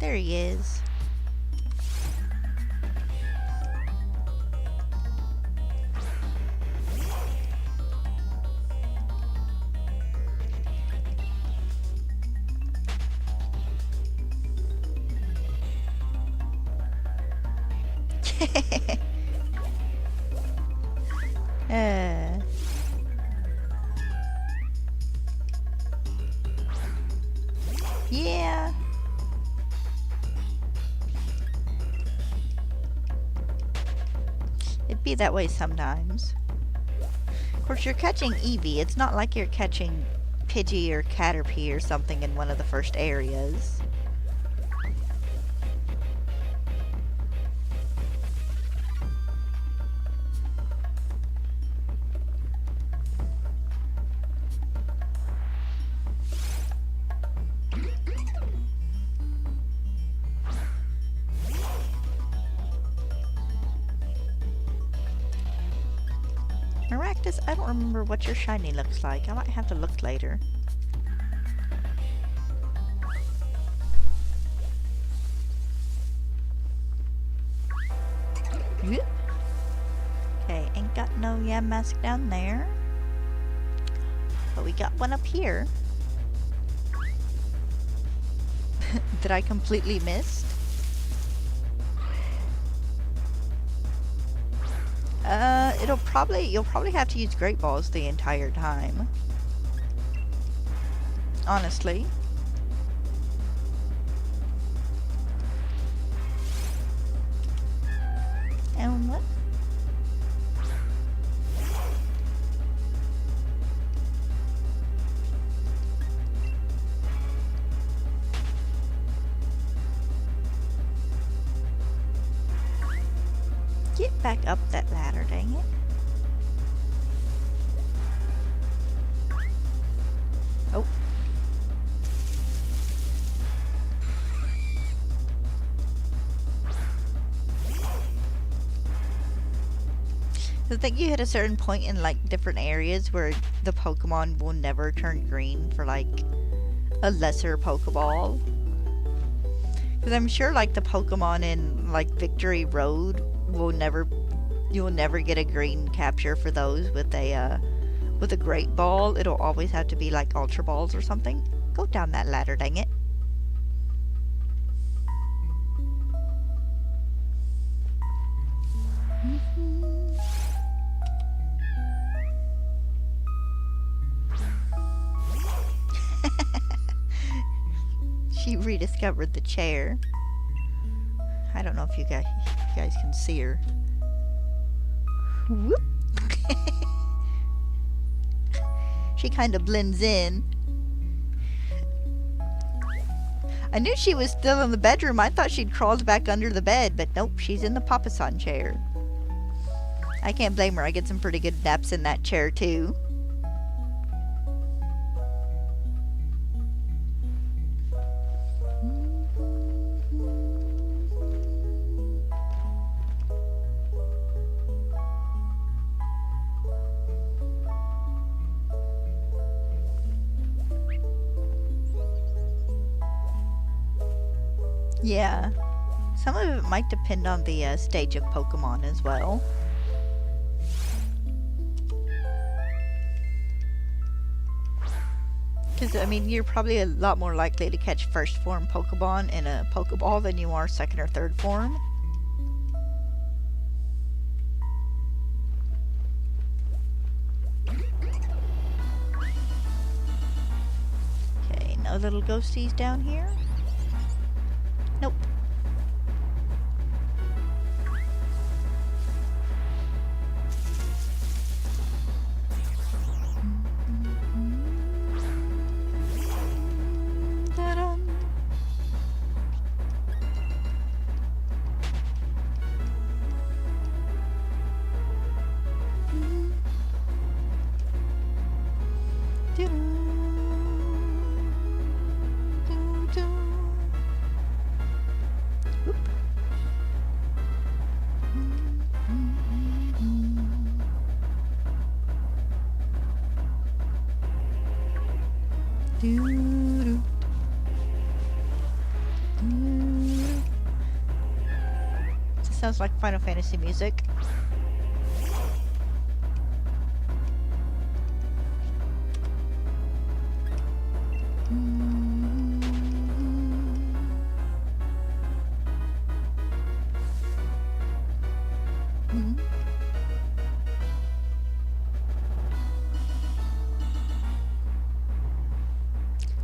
There he is. uh. Yeah. It'd be that way sometimes. Of course, you're catching Eevee. It's not like you're catching Pidgey or Caterpie or something in one of the first areas. Maractus, I don't remember what your shiny looks like. I might have to look later. Okay, ain't got no Yamask down there. But we got one up here. Did I completely miss? You'll probably have to use Great Balls the entire time. Honestly. And what? Get back up that ladder, dang it. Oh. I think you hit a certain point in like different areas where the Pokemon will never turn green for like a lesser Pokeball. Because I'm sure like the Pokemon in like Victory Road will never, you'll never get a green capture for those with a Great Ball. It'll always have to be like Ultra Balls or something. Go down that ladder, dang it. She rediscovered the chair. I don't know if you guys can see her. Whoop. She kind of blends in. I knew she was still in the bedroom. I thought she'd crawled back under the bed, but nope, she's in the Papasan chair. I can't blame her. I get some pretty good naps in that chair too. Yeah, some of it might depend on the stage of Pokemon as well. Because, I mean, you're probably a lot more likely to catch first form Pokemon in a Pokeball than you are second or third form. Okay, no little ghosties down here? Nope. Doo-doo. Doo-doo. sounds like Final Fantasy music.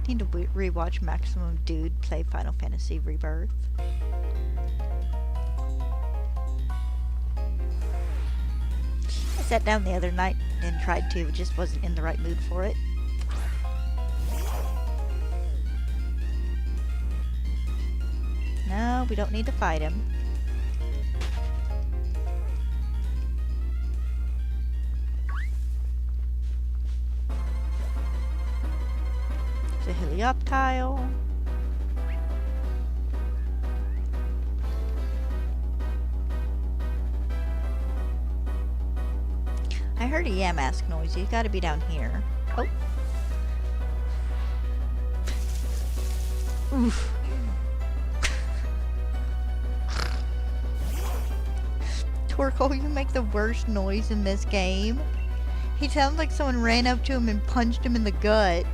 Need to rewatch Maximum Dude play Final Fantasy Rebirth. I sat down the other night and tried to, just wasn't in the right mood for it. No, we don't need to fight him. The Helioptile. I heard a Yamask noise. He's got to be down here. Oh. Oof. Torkoal, you make the worst noise in this game. He sounds like someone ran up to him and punched him in the gut.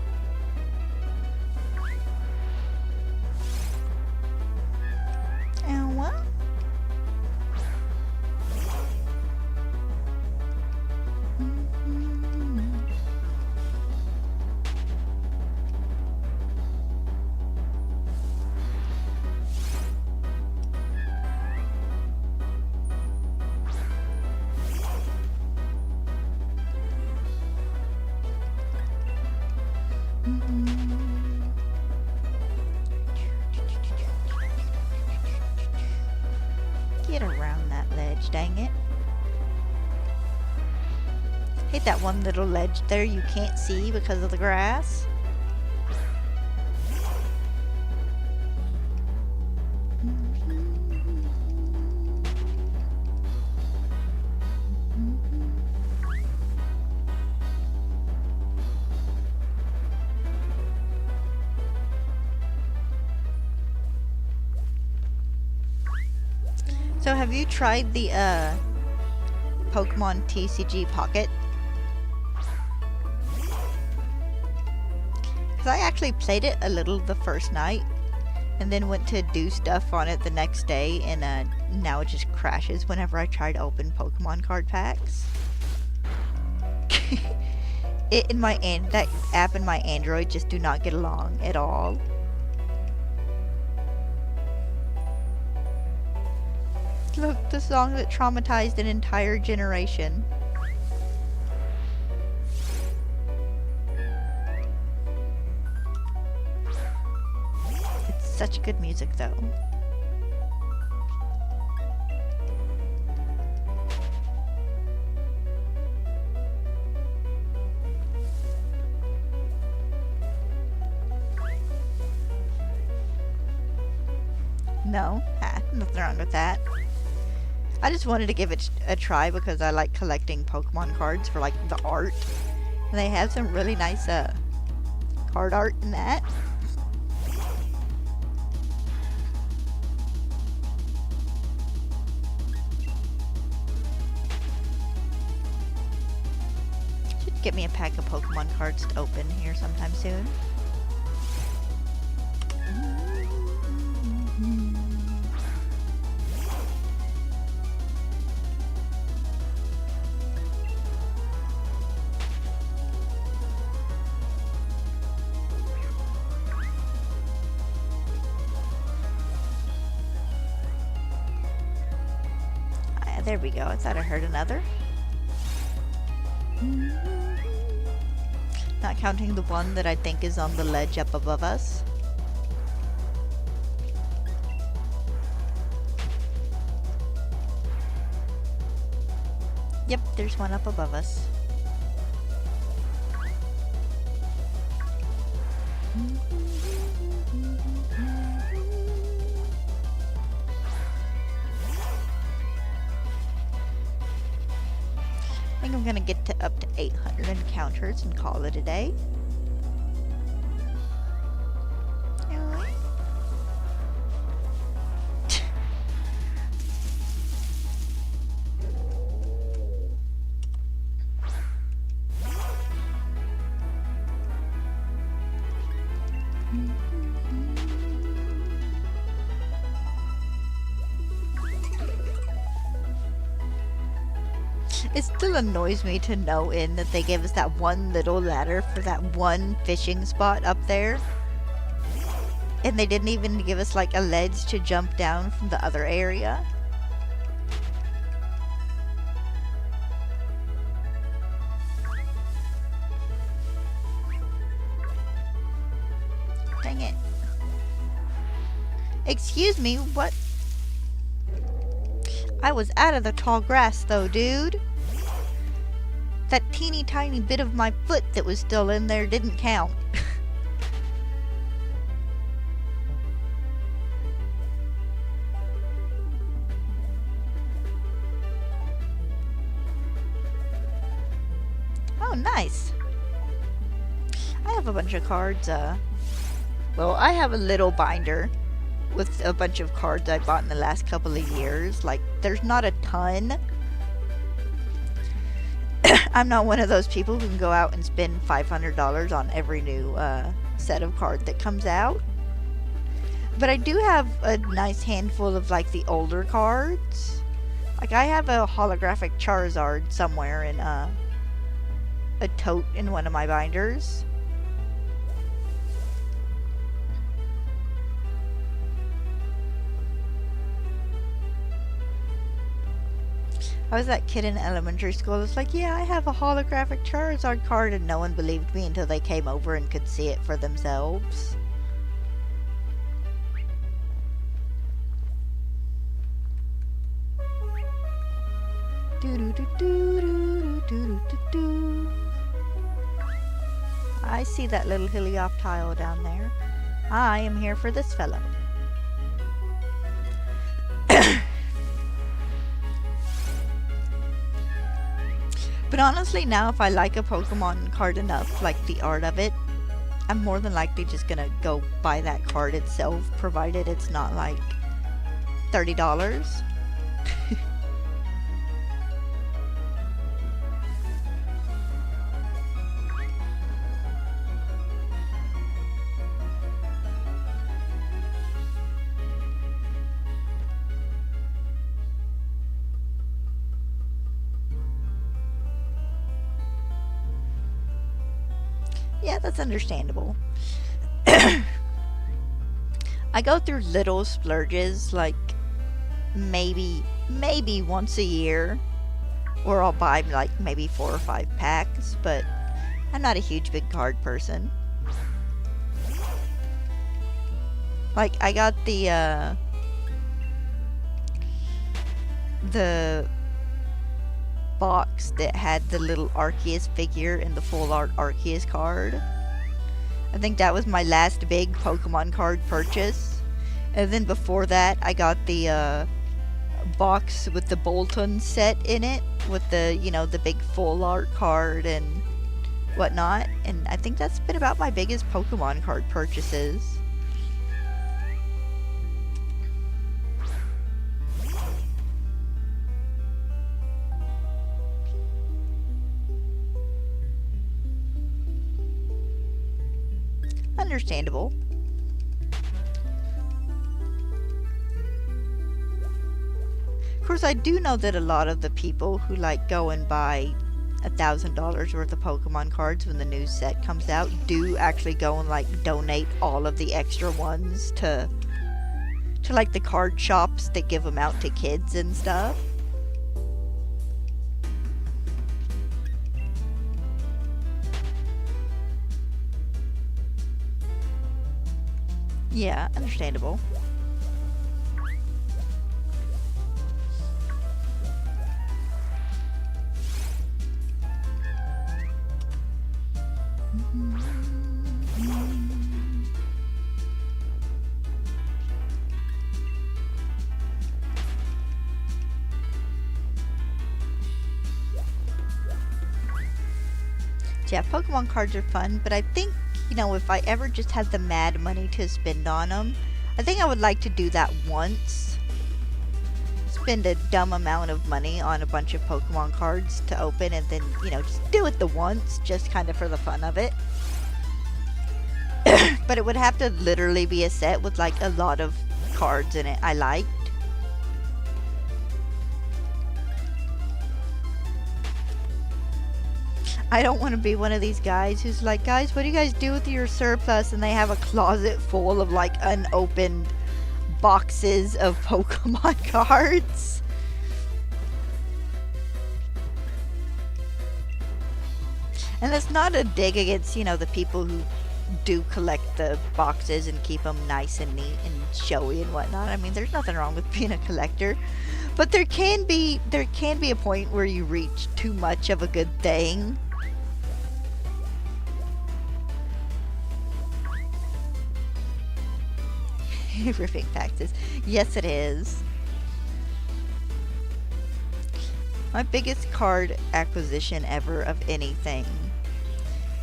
Get around that ledge, dang it. Hate that one little ledge there you can't see because of the grass. So have you tried the Pokemon TCG Pocket? Because I actually played it a little the first night and then went to do stuff on it the next day, and now it just crashes whenever I try to open Pokemon card packs. It and that app and my Android just do not get along at all. Look, the song that traumatized an entire generation. It's such good music, though. No, nothing wrong with that. I just wanted to give it a try because I like collecting Pokemon cards for like the art. And they have some really nice card art in that. Should get me a pack of Pokemon cards to open here sometime soon. There we go. I thought I heard another. Not counting the one that I think is on the ledge up above us. Yep, there's one up above us. I think I'm gonna get to up to 800 encounters and call it a day. It still annoys me to no end that they gave us that one little ladder for that one fishing spot up there. And they didn't even give us like a ledge to jump down from the other area. Dang it. Excuse me, what? I was out of the tall grass though, dude. That teeny tiny bit of my foot that was still in there didn't count. Oh, nice. I have a bunch of cards, well, I have a little binder with a bunch of cards I bought in the last couple of years. Like, there's not a ton. I'm not one of those people who can go out and spend $500 on every new set of card that comes out. But I do have a nice handful of, like, the older cards. Like, I have a holographic Charizard somewhere in a tote in one of my binders. I was that kid in elementary school that's like, yeah, I have a holographic Charizard card, and no one believed me until they came over and could see it for themselves. I see that little Helioptile down there. I am here for this fellow. But honestly, now if I like a Pokemon card enough, like the art of it, I'm more than likely just gonna go buy that card itself, provided it's not like $30. Yeah, that's understandable. I go through little splurges, like maybe once a year, or I'll buy like maybe 4 or 5 packs, but I'm not a huge big card person. Like, I got the box that had the little Arceus figure and the full art Arceus card. I think that was my last big Pokemon card purchase. And then before that, I got the box with the Bolton set in it, with the, you know, the big full art card and whatnot. And I think that's been about my biggest Pokemon card purchases. Understandable. Of course, I do know that a lot of the people who like go and buy $1,000 worth of Pokemon cards when the new set comes out do actually go and like donate all of the extra ones to like the card shops that give them out to kids and stuff. Yeah, understandable. Yeah, Pokemon cards are fun, but I think, you know, if I ever just had the mad money to spend on them, I think I would like to do that once. Spend a dumb amount of money on a bunch of Pokemon cards to open, and then, you know, just do it the once, just kind of for the fun of it. But it would have to literally be a set with, like, a lot of cards in it I liked. I don't want to be one of these guys who's like, guys, what do you guys do with your surplus? And they have a closet full of like unopened boxes of Pokemon cards. And that's not a dig against, you know, the people who do collect the boxes and keep them nice and neat and showy and whatnot. I mean, there's nothing wrong with being a collector. But there can be a point where you reach too much of a good thing. Ripping taxes. Yes, it is. My biggest card acquisition ever of anything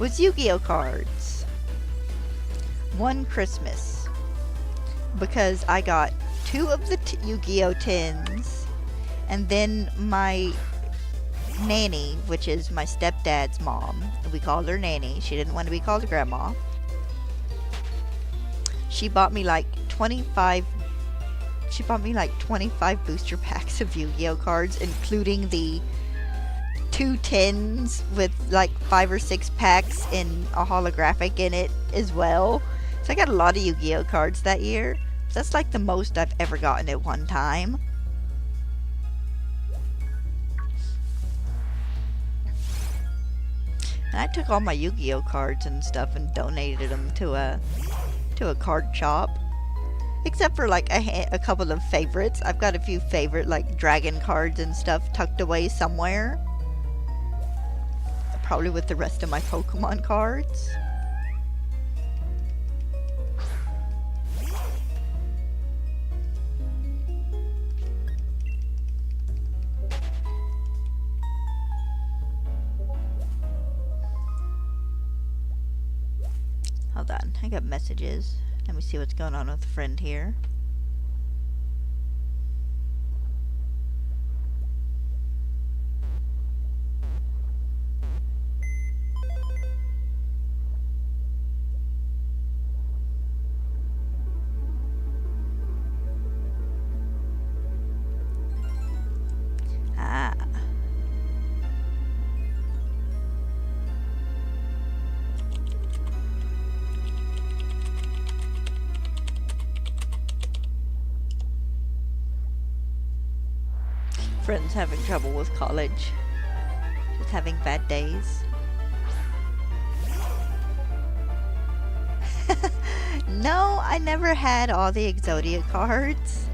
was Yu-Gi-Oh cards. One Christmas. Because I got 2 of the Yu-Gi-Oh tins, and then my nanny, which is my stepdad's mom, we called her Nanny, she didn't want to be called Grandma. She bought me like 25 booster packs of Yu-Gi-Oh cards, including the 2 tins with like 5 or 6 packs in a holographic in it as well. So I got a lot of Yu-Gi-Oh cards that year. That's like the most I've ever gotten at one time. And I took all my Yu-Gi-Oh cards and stuff and donated them to a card shop. Except for like a couple of favorites. I've got a few favorite like dragon cards and stuff tucked away somewhere. Probably with the rest of my Pokemon cards. Hold on, I got messages. Let me see what's going on with a friend here. Friends having trouble with college. Just having bad days. No, I never had all the Exodia cards.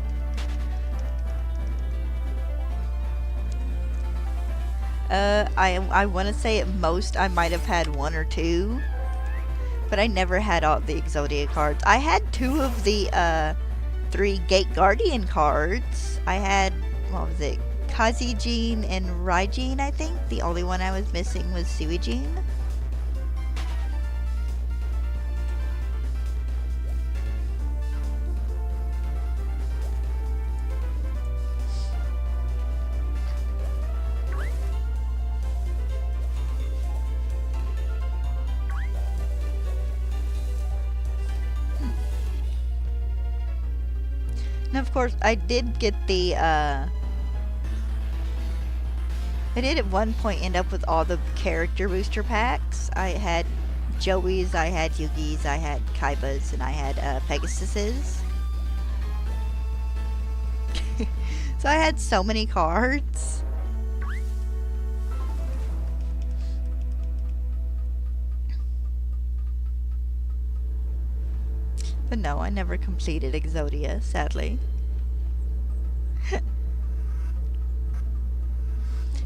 I want to say at most I might have had 1 or 2. But I never had all the Exodia cards. I had 2 of the 3 Gate Guardian cards. I had, what was it? Kazijin and Raijin, I think. The only one I was missing was Suijin. And of course, I did get the, I did at one point end up with all the character booster packs. I had Joey's, I had Yugi's, I had Kaiba's, and I had Pegasus's. So I had so many cards. But no, I never completed Exodia, sadly.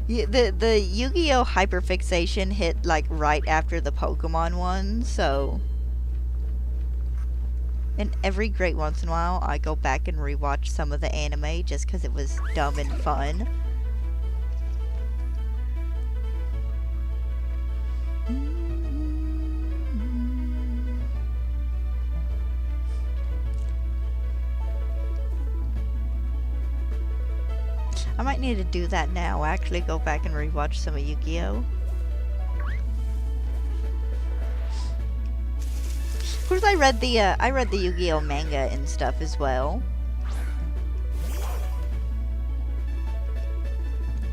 The Yu-Gi-Oh! Hyperfixation hit like right after the Pokemon one, so... And every great once in a while, I go back and rewatch some of the anime just because it was dumb and fun. I might need to do that now, actually go back and rewatch some of Yu-Gi-Oh! Of course, I read the Yu-Gi-Oh! Manga and stuff as well.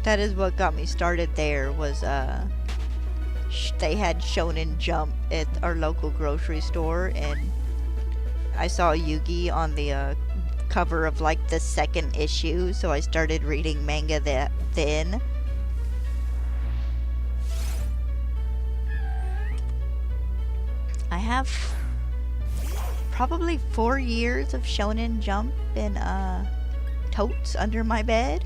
That is what got me started there, was they had Shonen Jump at our local grocery store, and I saw Yugi on the cover of like the second issue, so I started reading manga then. I have probably 4 years of Shonen Jump in totes under my bed.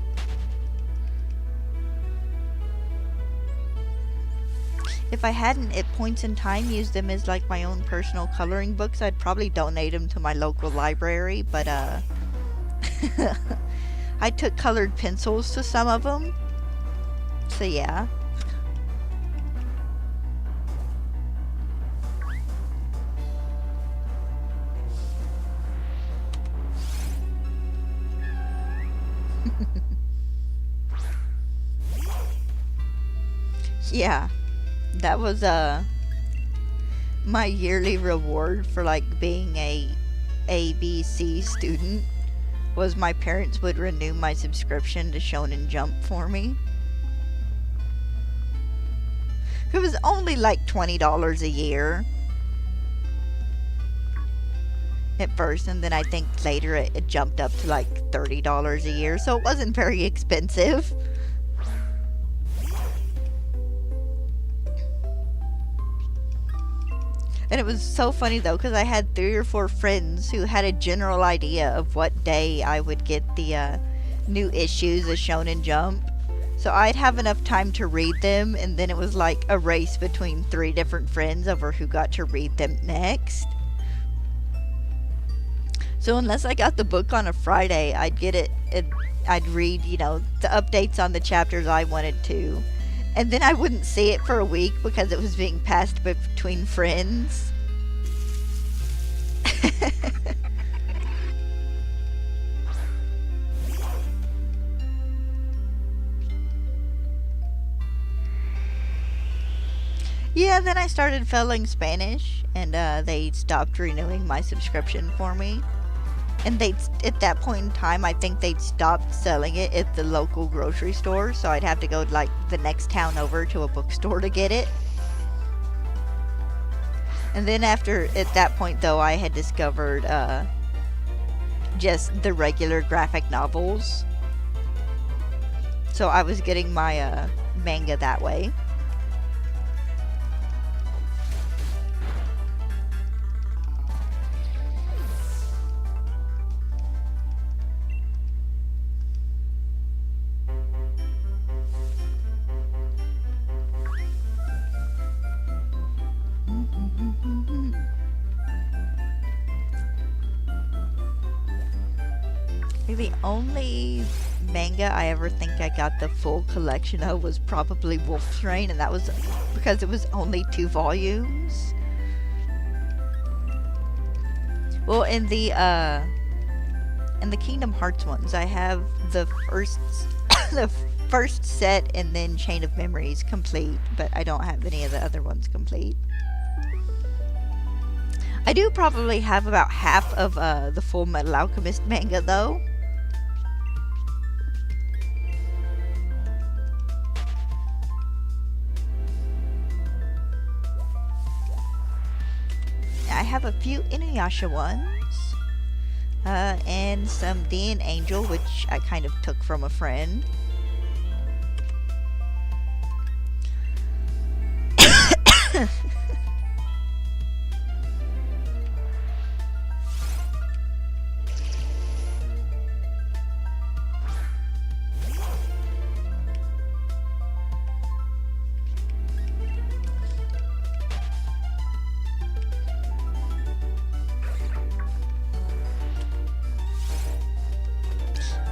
If I hadn't at points in time used them as like my own personal coloring books, I'd probably donate them to my local library, but I took colored pencils to some of them. So yeah. Yeah. That was my yearly reward for like being a ABC student, was my parents would renew my subscription to Shonen Jump for me. It was only like $20 a year at first, and then I think later it jumped up to like $30 a year, so it wasn't very expensive. And it was so funny though, because I had 3 or 4 friends who had a general idea of what day I would get the new issues of Shonen Jump. So I'd have enough time to read them, and then it was like a race between 3 different friends over who got to read them next. So unless I got the book on a Friday, I'd get it, and I'd read, you know, the updates on the chapters I wanted to. And then I wouldn't see it for a week because it was being passed between friends. Yeah, then I started failing Spanish, and they stopped renewing my subscription for me. And at that point in time, I think they'd stopped selling it at the local grocery store, so I'd have to go like the next town over to a bookstore to get it. And then at that point though, I had discovered just the regular graphic novels. So I was getting my manga that way. The only manga I ever think I got the full collection of was probably Wolf Train, and that was because it was only 2 volumes. Well, in the Kingdom Hearts ones, I have the first set and then Chain of Memories complete, but I don't have any of the other ones complete. I do probably have about half of the Full Metal Alchemist manga though. I have a few Inuyasha ones, and some D and Angel, which I kind of took from a friend.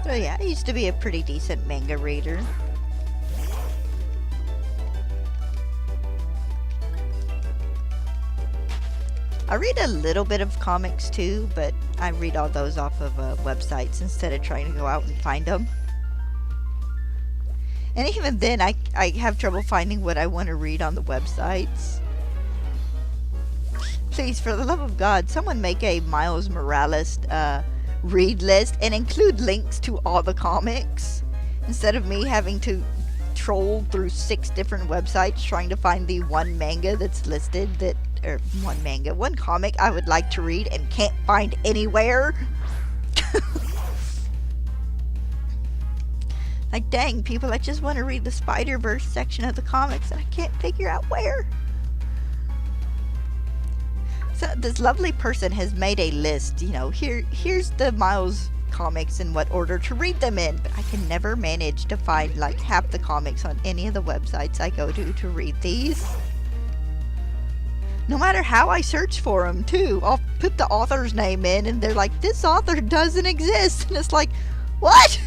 So yeah, I used to be a pretty decent manga reader. I read a little bit of comics too, but I read all those off of websites instead of trying to go out and find them. And even then, I have trouble finding what I want to read on the websites. Please, for the love of God, someone make a Miles Morales read list and include links to all the comics instead of me having to troll through 6 different websites trying to find the one manga that's listed or one comic I would like to read and can't find anywhere. Like, dang, people, I just want to read the Spider-Verse section of the comics and I can't figure out where. So this lovely person has made a list, you know, here's the Miles comics and what order to read them in, but I can never manage to find like half the comics on any of the websites I go to read these. No matter how I search for them, too. I'll put the author's name in and they're like, this author doesn't exist. And it's like, what?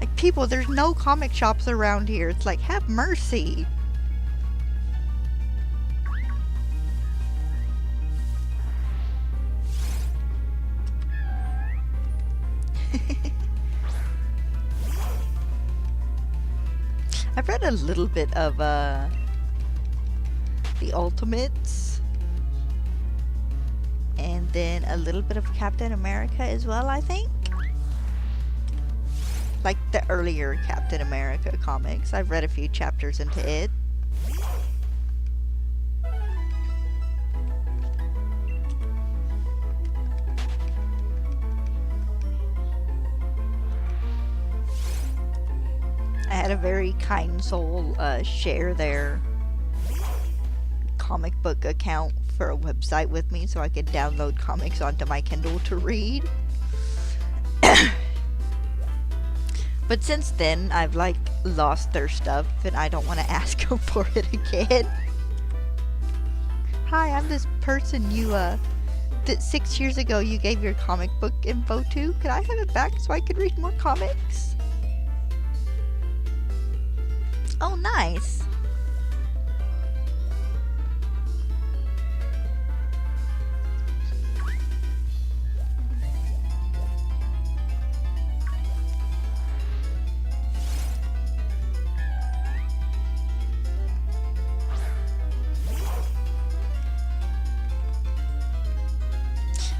Like, people, there's no comic shops around here. It's like, have mercy. I've read a little bit of the Ultimates, and then a little bit of Captain America as well, I think. Like the earlier Captain America comics. I've read a few chapters into it. I had a very kind soul share their comic book account for a website with me so I could download comics onto my Kindle to read. But since then, I've like lost their stuff and I don't want to ask them for it again. Hi, I'm this person you that 6 years ago you gave your comic book info to. Could I have it back so I could read more comics? Oh, nice.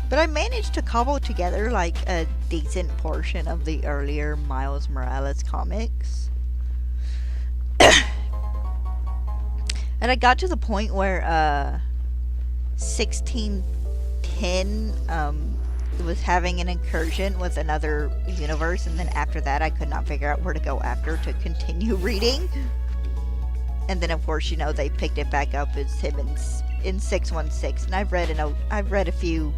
But I managed to cobble together like a decent portion of the earlier Miles Morales comics. And I got to the point where 1610 was having an incursion with another universe, and then after that I could not figure out where to go after to continue reading. And then of course, you know, they picked it back up as him in 616, and I've read a few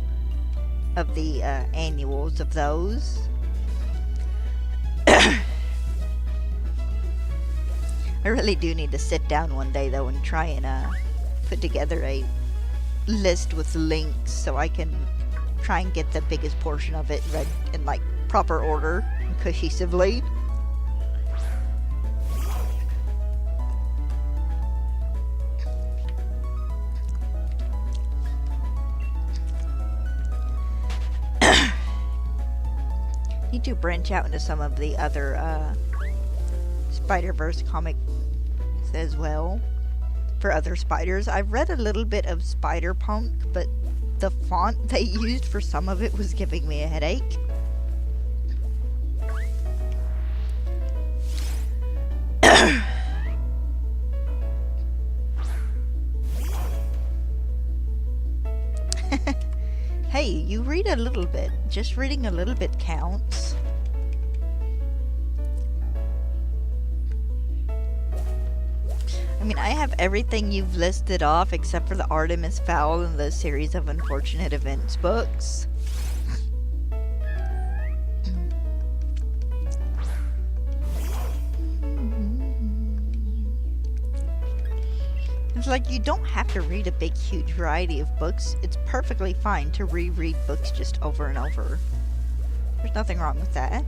of the annuals of those. I really do need to sit down one day though and try and put together a list with links so I can try and get the biggest portion of it read in like proper order and cohesively. Need to branch out into some of the other Spider-Verse comics as well for other spiders. I've read a little bit of Spider-Punk, but the font they used for some of it was giving me a headache. Hey, you read a little bit. Just reading a little bit counts. I mean, I have everything you've listed off except for the Artemis Fowl and the Series of Unfortunate Events books. It's like you don't have to read a big, huge variety of books. It's perfectly fine to reread books just over and over. There's nothing wrong with that.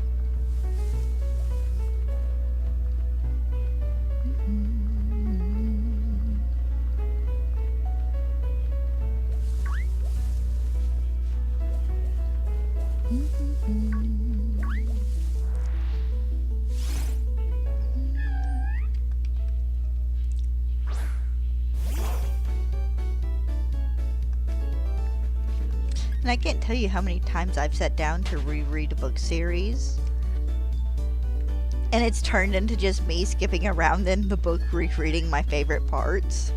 And I can't tell you how many times I've sat down to reread a book series, and it's turned into just me skipping around in the book rereading my favorite parts.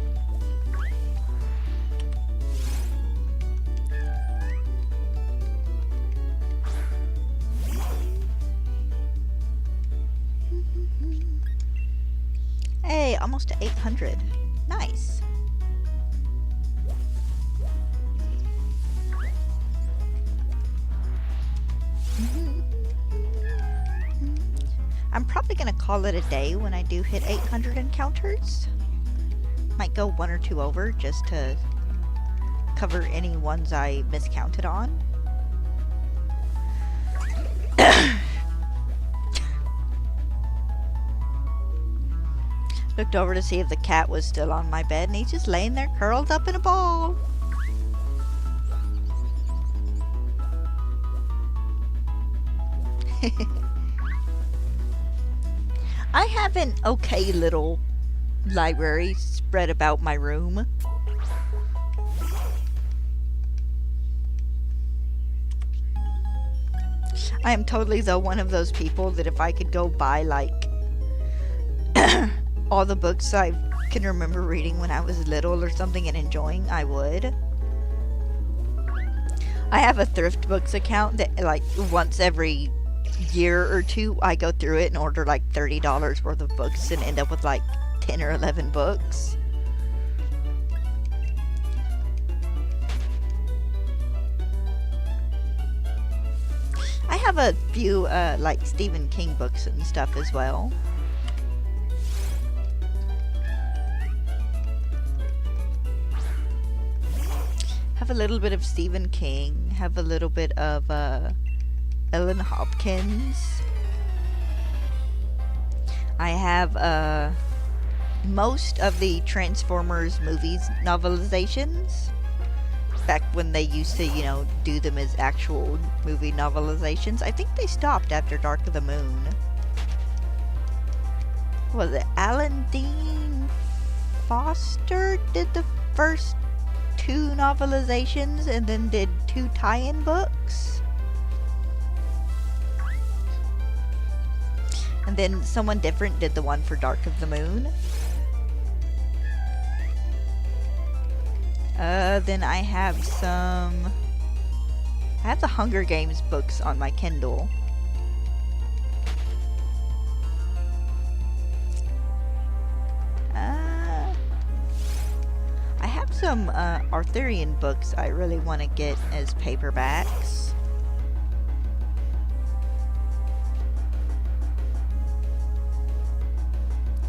Hey, almost to 800. Nice. I'm probably gonna call it a day when I do hit 800 encounters. Might go one or two over just to cover any ones I miscounted on. Looked over to see if the cat was still on my bed, and he's just laying there curled up in a ball. I have an okay little library spread about my room. I am totally, though, one of those people that if I could go buy, like, all the books I can remember reading when I was little or something and enjoying, I would. I have a thrift books account that, like, once every year or two, I go through it and order, like, $30 worth of books and end up with, like, 10 or 11 books. I have a few, like, Stephen King books and stuff as well. Have a little bit of Stephen King, have a little bit of Ellen Hopkins. I have most of the Transformers movies novelizations. Back when they used to, you know, do them as actual movie novelizations. I think they stopped after Dark of the Moon. Was it Alan Dean Foster did the first 2 novelizations and then did 2 tie-in books? And then someone different did the one for Dark of the Moon. Then I have I have the Hunger Games books on my Kindle. I have some Arthurian books I really want to get as paperbacks.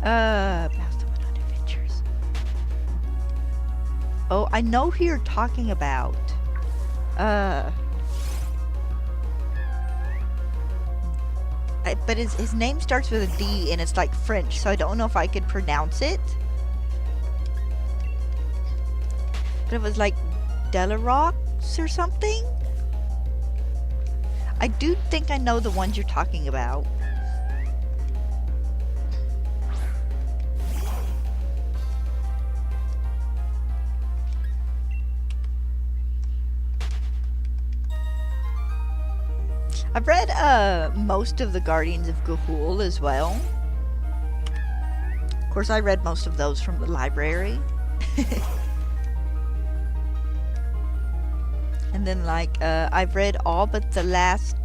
Mouse the Woodland Adventures. Oh, I know who you're talking about. But his name starts with a D and it's like French, so I don't know if I could pronounce it. But it was like Delarox or something. I do think I know the ones you're talking about. I've read most of the Guardians of Ga'Hoole as well. Of course, I read most of those from the library. And then, like, I've read all but the last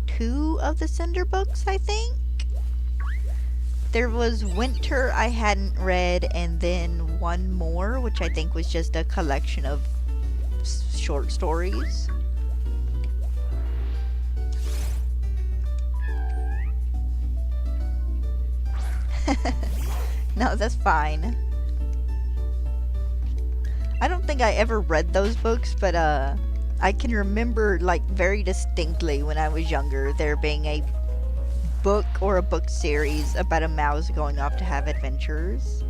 2 of the Cinder books, I think. There was Winter I hadn't read, and then one more, which I think was just a collection of short stories. No, that's fine. I don't think I ever read those books, but I can remember, like, very distinctly when I was younger there being a book or a book series about a mouse going off to have adventures.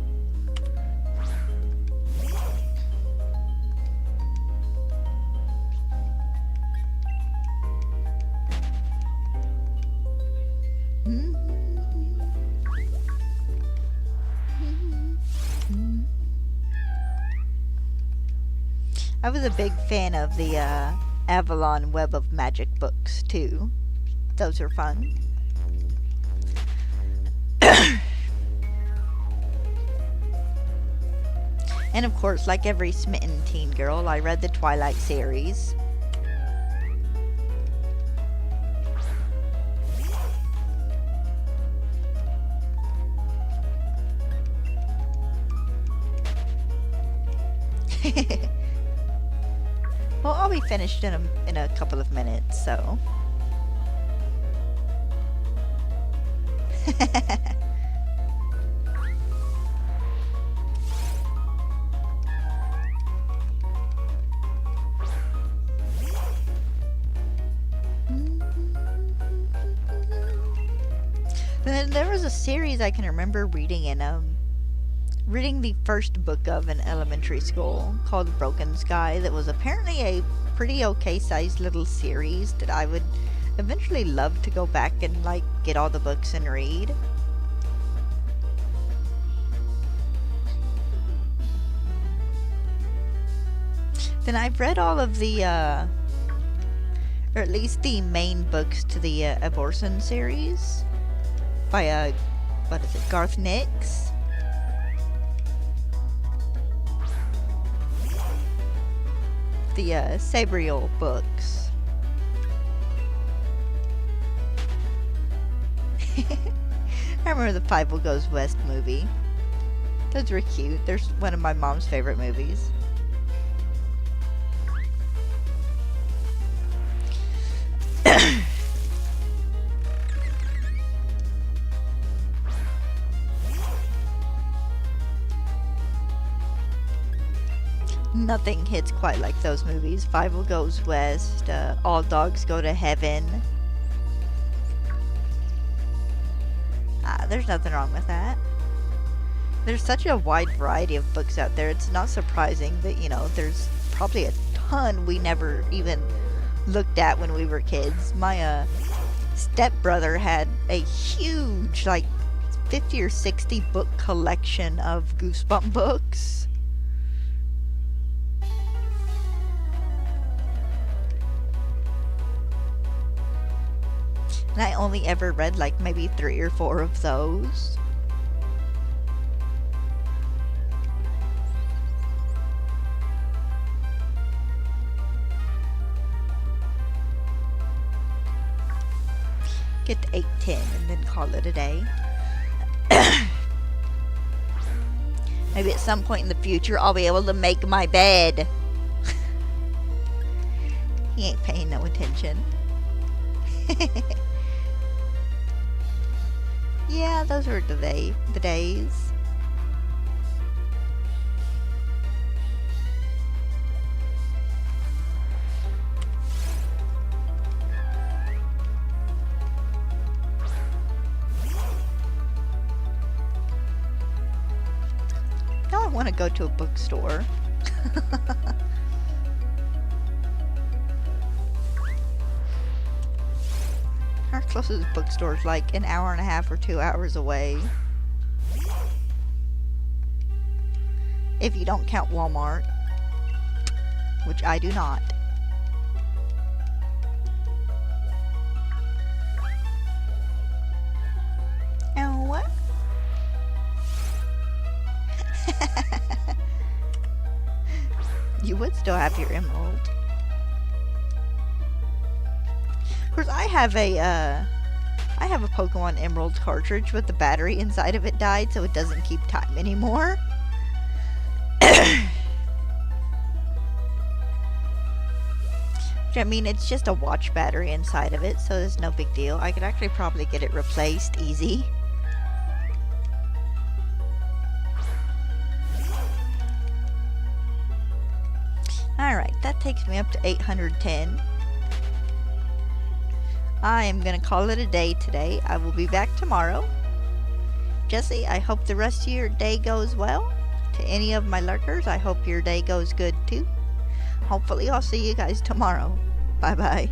I was a big fan of the Avalon Web of Magic books too. Those are fun. And of course, like every smitten teen girl, I read the Twilight series. Well, I'll be finished in a couple of minutes, so. Then there was a series I can remember reading reading the first book of in elementary school called Broken Sky that was apparently a pretty okay sized little series that I would eventually love to go back and like get all the books and read. Then I've read all of the or at least the main books to the Abortion series by what is it, Garth Nix? The Sabriel books. I remember the Fievel Goes West movie. Those were cute. They're one of my mom's favorite movies. Nothing hits quite like those movies. Fievel Goes West, All Dogs Go to Heaven. There's nothing wrong with that. There's such a wide variety of books out there. It's not surprising that, you know, there's probably a ton we never even looked at when we were kids. My stepbrother had a huge, like, 50 or 60 book collection of Goosebump books. And I only ever read like maybe 3 or 4 of those. Get to 8-10 and then call it a day. Maybe at some point in the future I'll be able to make my bed. He ain't paying no attention. Yeah, those were the days. Now I want to go to a bookstore. Our closest bookstore is like an hour and a half or 2 hours away. If you don't count Walmart. Which I do not. And what? You would still have your emerald. Of course, I have a Pokemon Emerald cartridge, but the battery inside of it died, so it doesn't keep time anymore. Which, I mean, it's just a watch battery inside of it, so there's no big deal. I could actually probably get it replaced easy. Alright, that takes me up to 810. I am going to call it a day today. I will be back tomorrow. Jesse, I hope the rest of your day goes well. To any of my lurkers, I hope your day goes good too. Hopefully I'll see you guys tomorrow. Bye bye.